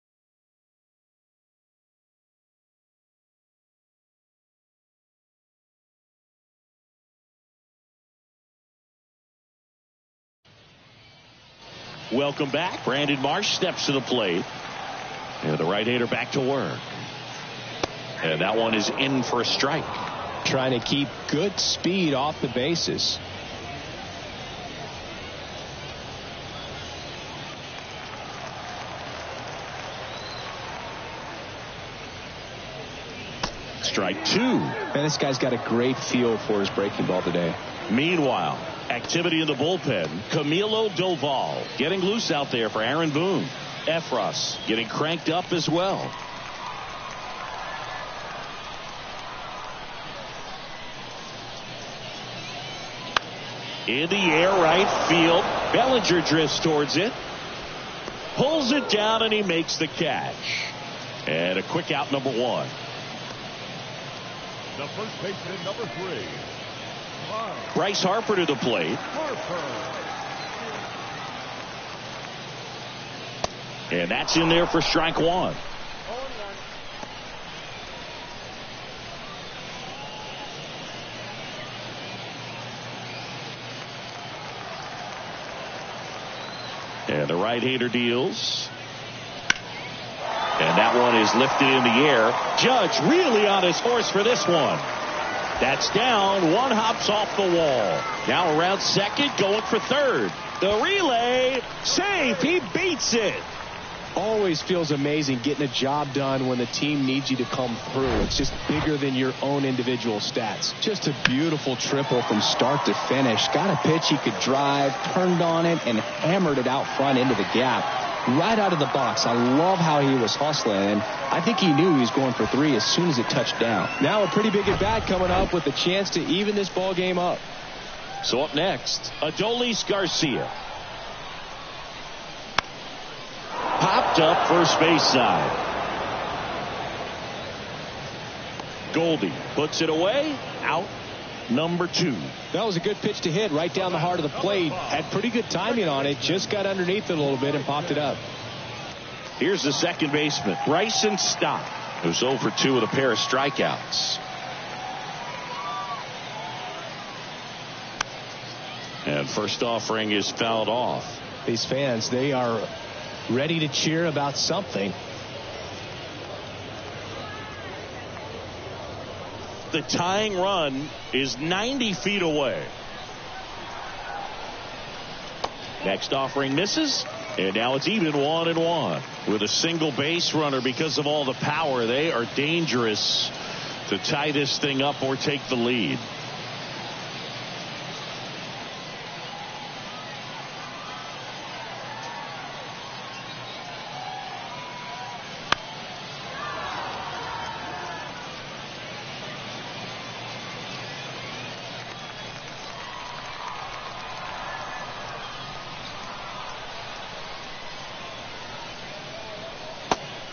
Welcome back. Brandon Marsh steps to the plate. And the right-hander back to work. And that one is in for a strike. Trying to keep good speed off the bases. Strike two. And this guy's got a great feel for his breaking ball today. Meanwhile, activity in the bullpen. Camilo Doval getting loose out there for Aaron Boone. Efros getting cranked up as well. In the air, right field. Bellinger drifts towards it. Pulls it down, and he makes the catch. And a quick out, number one. The first baseman, number 3. Bryce Harper to the plate. And that's in there for strike one. And the right-hander deals. And that one is lifted in the air. Judge really on his horse for this one. That's down. One hops off the wall. Now around second, going for third. The relay, safe. He beats it. Always feels amazing getting a job done when the team needs you to come through. It's just bigger than your own individual stats. Just a beautiful triple from start to finish. Got a pitch he could drive, turned on it, and hammered it out front into the gap. Right out of the box. I love how he was hustling, and I think he knew he was going for 3 as soon as it touched down. Now a pretty big at bat coming up with a chance to even this ball game up. So up next, Adolis Garcia. Popped up first base side. Goldie puts it away. Out number 2. That was a good pitch to hit right down the heart of the plate. Had pretty good timing on it. Just got underneath it a little bit and popped it up. Here's the second baseman, Bryson Stott, who's 0 for 2 with a pair of strikeouts. And first offering is fouled off. These fans, they are ready to cheer about something. The tying run is 90 feet away. Next offering misses, and now it's even 1-1 with a single base runner. Because of all the power, they are dangerous to tie this thing up or take the lead.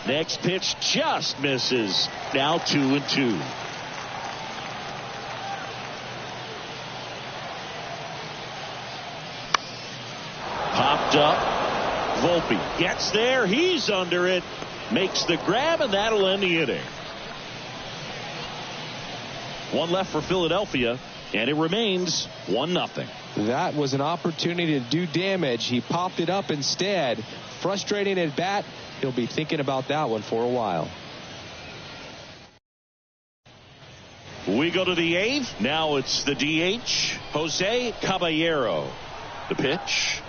Next pitch just misses. Now 2-2. Popped up. Volpe gets there. He's under it. Makes the grab, and that'll end the inning. 1 left for Philadelphia, and it remains 1-0. That was an opportunity to do damage. He popped it up instead. Frustrating at bat. He'll be thinking about that one for a while. We go to the 8th. Now it's the DH, Jose Caballero. The pitch.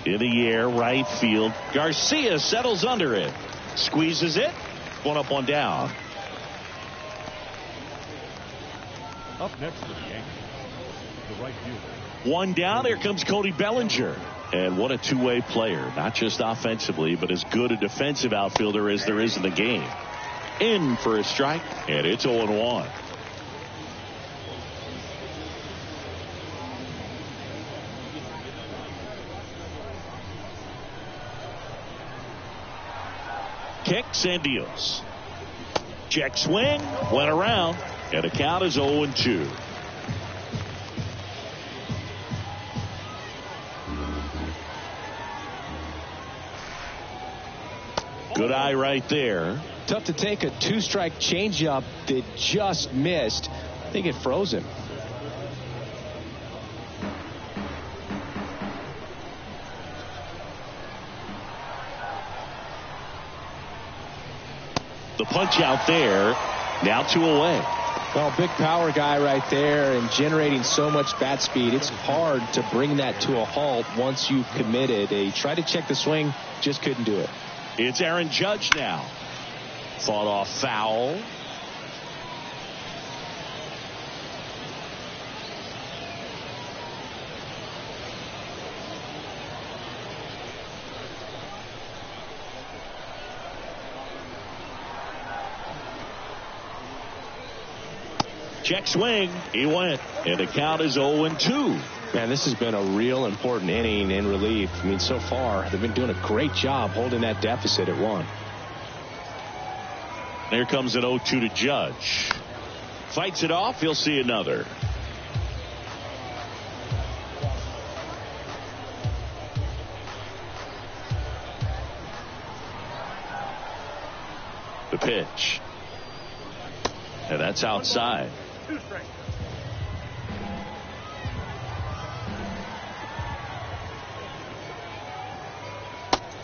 In the air, right field. Garcia settles under it. Squeezes it. 1 up, 1 down. Up next for the Yankees, the right fielder. 1 down. Here comes Cody Bellinger. And what a two-way player. Not just offensively, but as good a defensive outfielder as there is in the game. In for a strike, and it's 0-1. Kicks and deals. Check swing, went around, and the count is 0-2. Good eye right there. Tough to take a 2-strike changeup that just missed. I think it froze him. The punch out there. Now 2 away. Well, big power guy right there and generating so much bat speed. It's hard to bring that to a halt once you've committed. He tried to check the swing, just couldn't do it. It's Aaron Judge now. Fought off foul. Check swing. He went. And the count is 0-2. Man, this has been a real important inning in relief. I mean, so far, they've been doing a great job holding that deficit at 1. There comes an 0-2 to Judge. Fights it off. He'll see another. The pitch. And that's outside.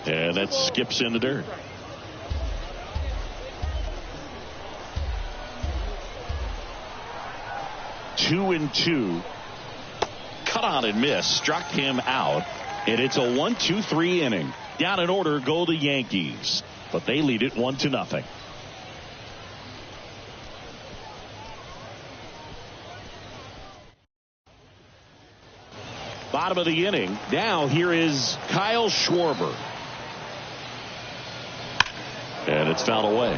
And that skips in the dirt. Two and two. Cut on and miss. Struck him out. And it's a 1-2-3 inning. Down in order go the Yankees. But they lead it 1-0. Bottom of the inning. Now here is Kyle Schwarber. And it's fouled away.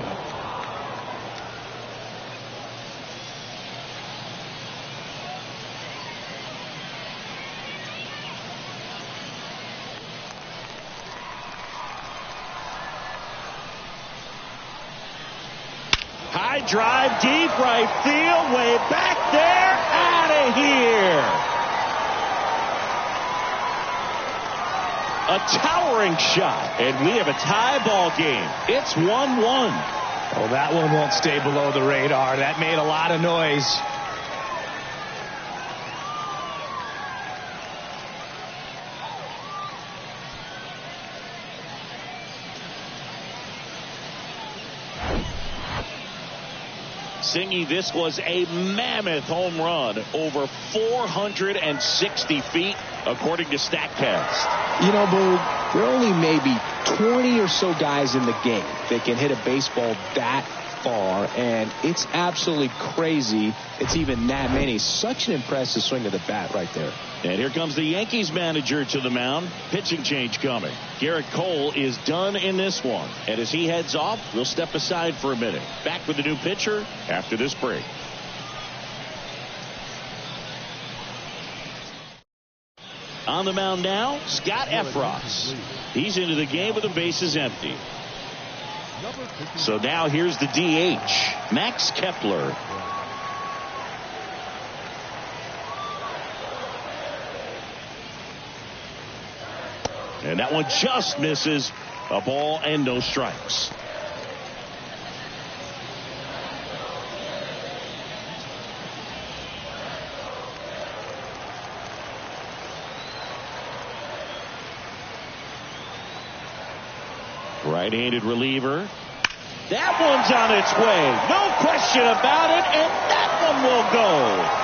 High drive, deep right field, way back there, out of here. A towering shot, and we have a tie ball game. It's 1-1. Oh, that one won't stay below the radar. That made a lot of noise. Singy, this was a mammoth home run, over 460 feet, according to StatCast. You know, Boog, there are only maybe 20 or so guys in the game that can hit a baseball that far, and it's absolutely crazy it's even that many. Such an impressive swing of the bat right there. And here comes the Yankees manager to the mound. Pitching change coming. Garrett Cole is done in this one. And as he heads off, we'll step aside for a minute. Back with the new pitcher after this break. On the mound now, Scott Efros. He's into the game with the bases empty. So now here's the DH, Max Kepler. And that one just misses. A ball and no strikes. Right-handed reliever. That one's on its way. No question about it. And that one will go.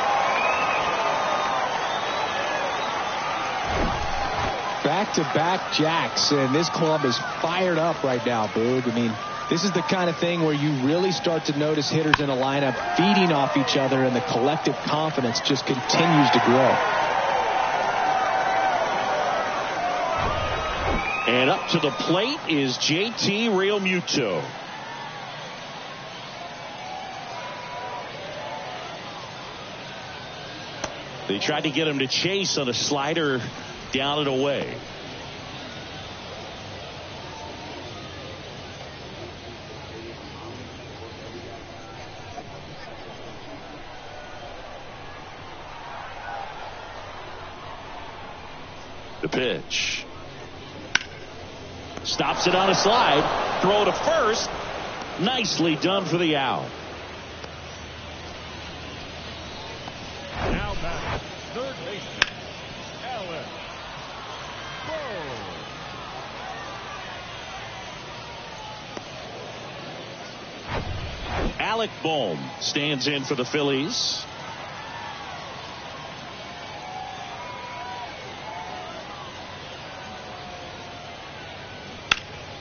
Back-to-back jacks, and this club is fired up right now, Boog. I mean, this is the kind of thing where you really start to notice hitters in a lineup feeding off each other, and the collective confidence just continues to grow. And up to the plate is JT Realmuto. They tried to get him to chase on a slider down and away. The pitch. Stops it on a slide. Throw to first. Nicely done for the out. Now back, third baseman, Alex. Alec Bohm stands in for the Phillies.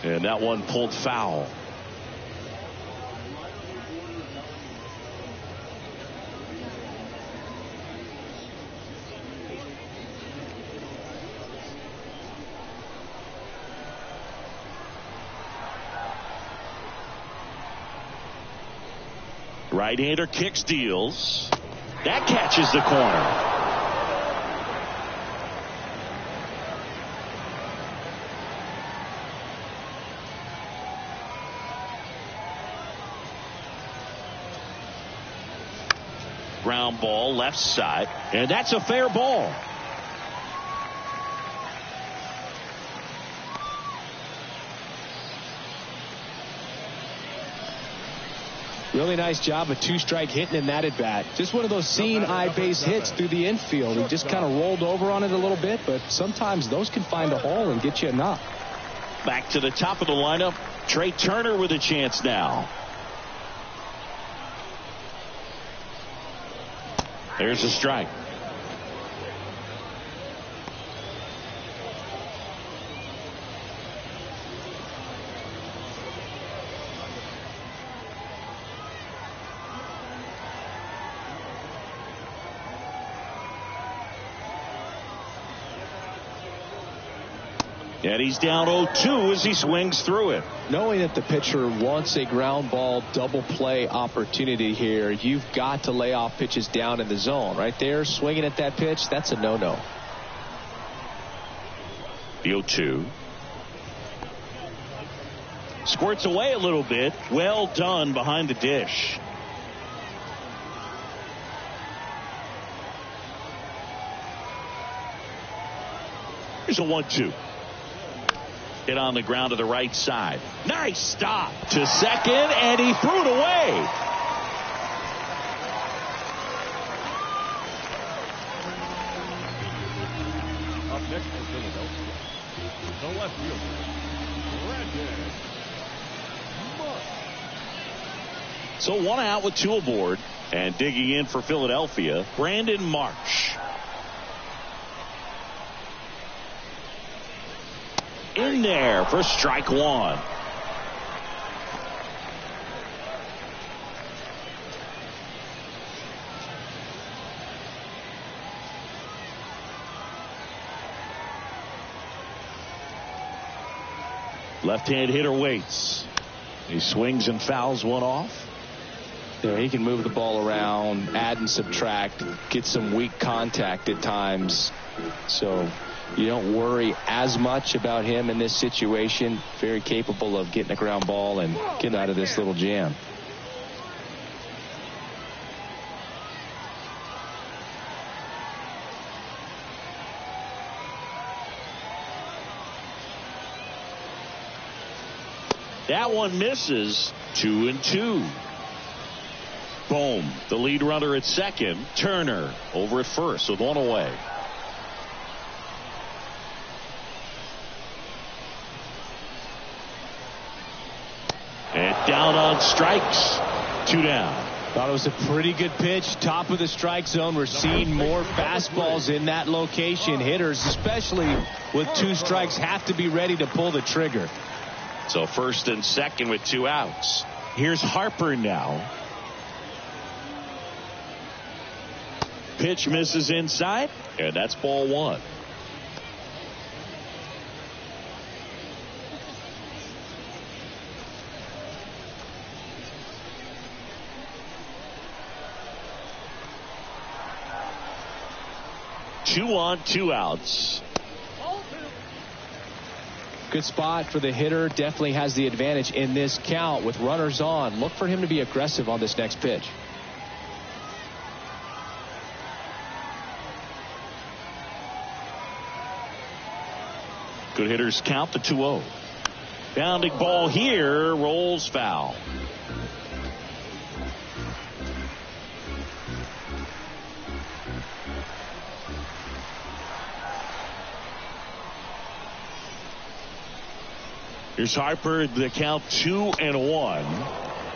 And that one pulled foul. Right-hander kicks, deals. That catches the corner. Ground ball left side, and that's a fair ball. Really nice job of two-strike hitting in that at-bat. Just one of those seeing eye base hits through the infield. He just kind of rolled over on it a little bit, but sometimes those can find a hole and get you a knock. Back to the top of the lineup, Trey Turner with a chance now. There's a strike. And he's down 0-2 as he swings through it. Knowing that the pitcher wants a ground ball double play opportunity here, you've got to lay off pitches down in the zone. Right there, swinging at that pitch, that's a no-no. The 0-2. Squirts away a little bit. Well done behind the dish. Here's a 1-2. Hit on the ground to the right side. Nice stop to second, and he threw it away. Up next for Philadelphia, the left fielder, Brandon Marsh. So one out with two aboard, and digging in for Philadelphia, Brandon Marsh. In there for strike one. Left-hand hitter waits. He swings and fouls one off. Yeah, he can move the ball around, add and subtract, get some weak contact at times. So you don't worry as much about him in this situation. Very capable of getting a ground ball and getting out of this little jam. That one misses. 2-2. Bohm, the lead runner at second. Turner over at first with one away. And down on strikes. 2 down. Thought it was a pretty good pitch. Top of the strike zone. We're seeing more fastballs in that location. Hitters, especially with 2 strikes, have to be ready to pull the trigger. So first and second with 2 outs. Here's Harper now. Pitch misses inside, and that's ball 1. Two on, 2 outs. Good spot for the hitter. Definitely has the advantage in this count with runners on. Look for him to be aggressive on this next pitch. Good hitters count the 2-0. Bounding ball here, rolls foul. Here's Harper, the count 2-1.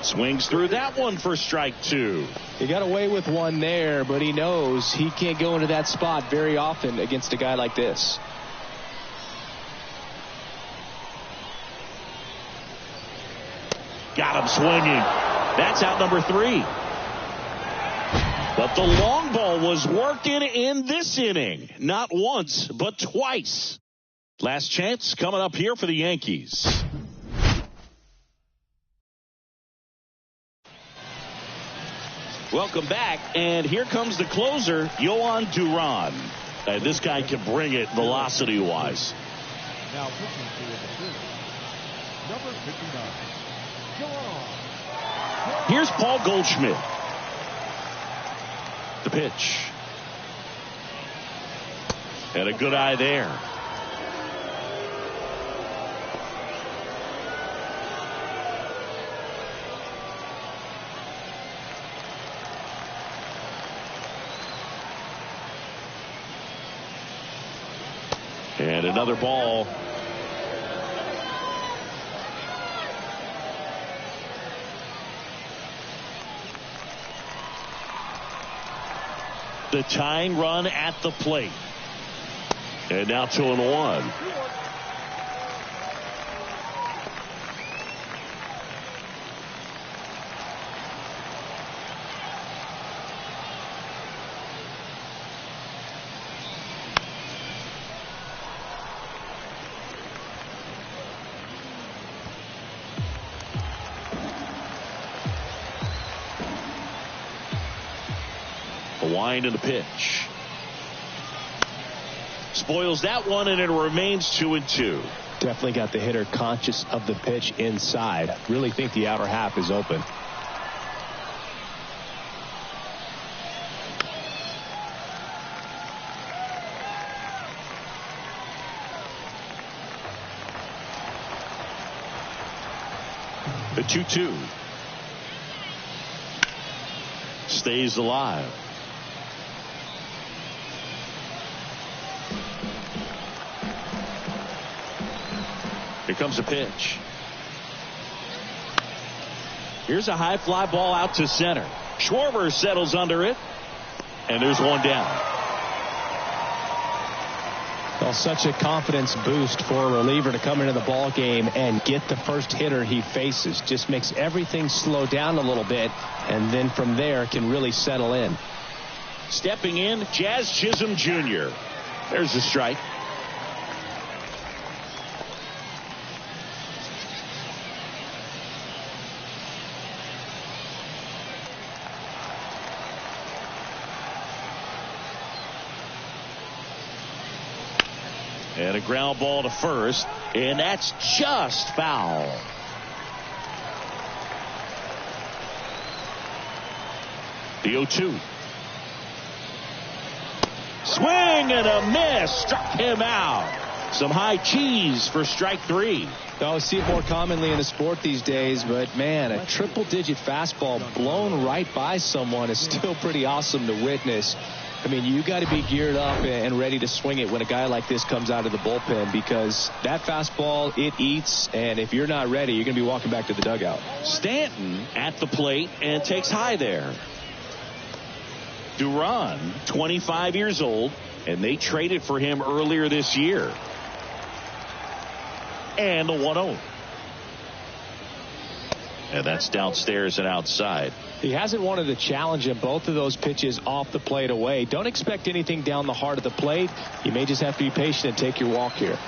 Swings through that one for strike two. He got away with one there, but he knows he can't go into that spot very often against a guy like this. Got him swinging. That's out number 3. But the long ball was working in this inning. Not once, but twice. Last chance coming up here for the Yankees. Welcome back, and here comes the closer, Yohan Duran. This guy can bring it velocity-wise. Now pitching to the decision, number 59, Yohan. Here's Paul Goldschmidt. The pitch. And a good eye there. And another ball. The tying run at the plate. And now 2-1. The wind and the pitch. Spoils that one, and it remains 2-2. Definitely got the hitter conscious of the pitch inside. Really think the outer half is open. The 2-2. Stays alive. Here comes a pitch. Here's a high fly ball out to center. Schwarber settles under it. And there's one down. Well, such a confidence boost for a reliever to come into the ball game and get the first hitter he faces. Just makes everything slow down a little bit, and then from there can really settle in. Stepping in, Jazz Chisholm Jr. There's the strike. And a ground ball to first, and that's just foul. The 0-2. Swing and a miss. Struck him out. Some high cheese for strike 3. I see it more commonly in the sport these days, but man, a triple-digit fastball blown right by someone is still pretty awesome to witness. I mean, you got to be geared up and ready to swing it when a guy like this comes out of the bullpen, because that fastball, it eats, and if you're not ready, you're going to be walking back to the dugout. Stanton at the plate and takes high there. Duran, 25 years old, and they traded for him earlier this year. And the 1-0. And that's downstairs and outside. He hasn't wanted to challenge him both of those pitches off the plate away. Don't expect anything down the heart of the plate. You may just have to be patient and take your walk here.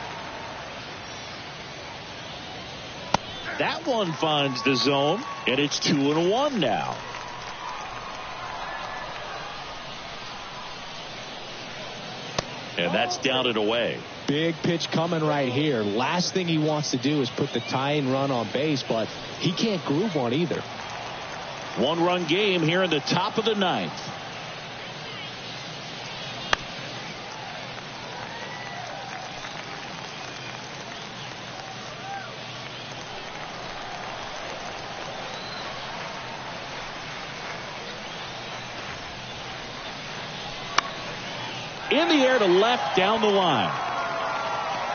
That one finds the zone, and it's 2-1 now. And that's down and away. Big pitch coming right here. Last thing he wants to do is put the tying run on base, but he can't groove one either. 1-run game here in the top of the 9th. In the air to left down the line.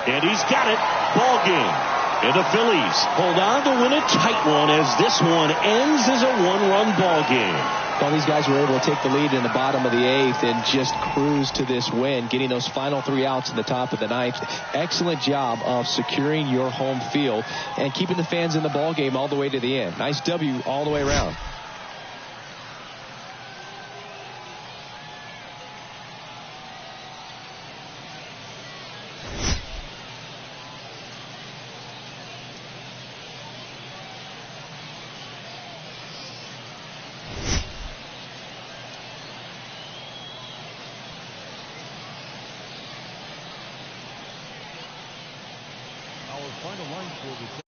And he's got it. Ball game. And the Phillies hold on to win a tight one as this one ends as a one-run ball game. Well, these guys were able to take the lead in the bottom of the 8th and just cruise to this win, getting those final 3 outs in the top of the 9th. Excellent job of securing your home field and keeping the fans in the ball game all the way to the end. Nice W all the way around. Our final line for the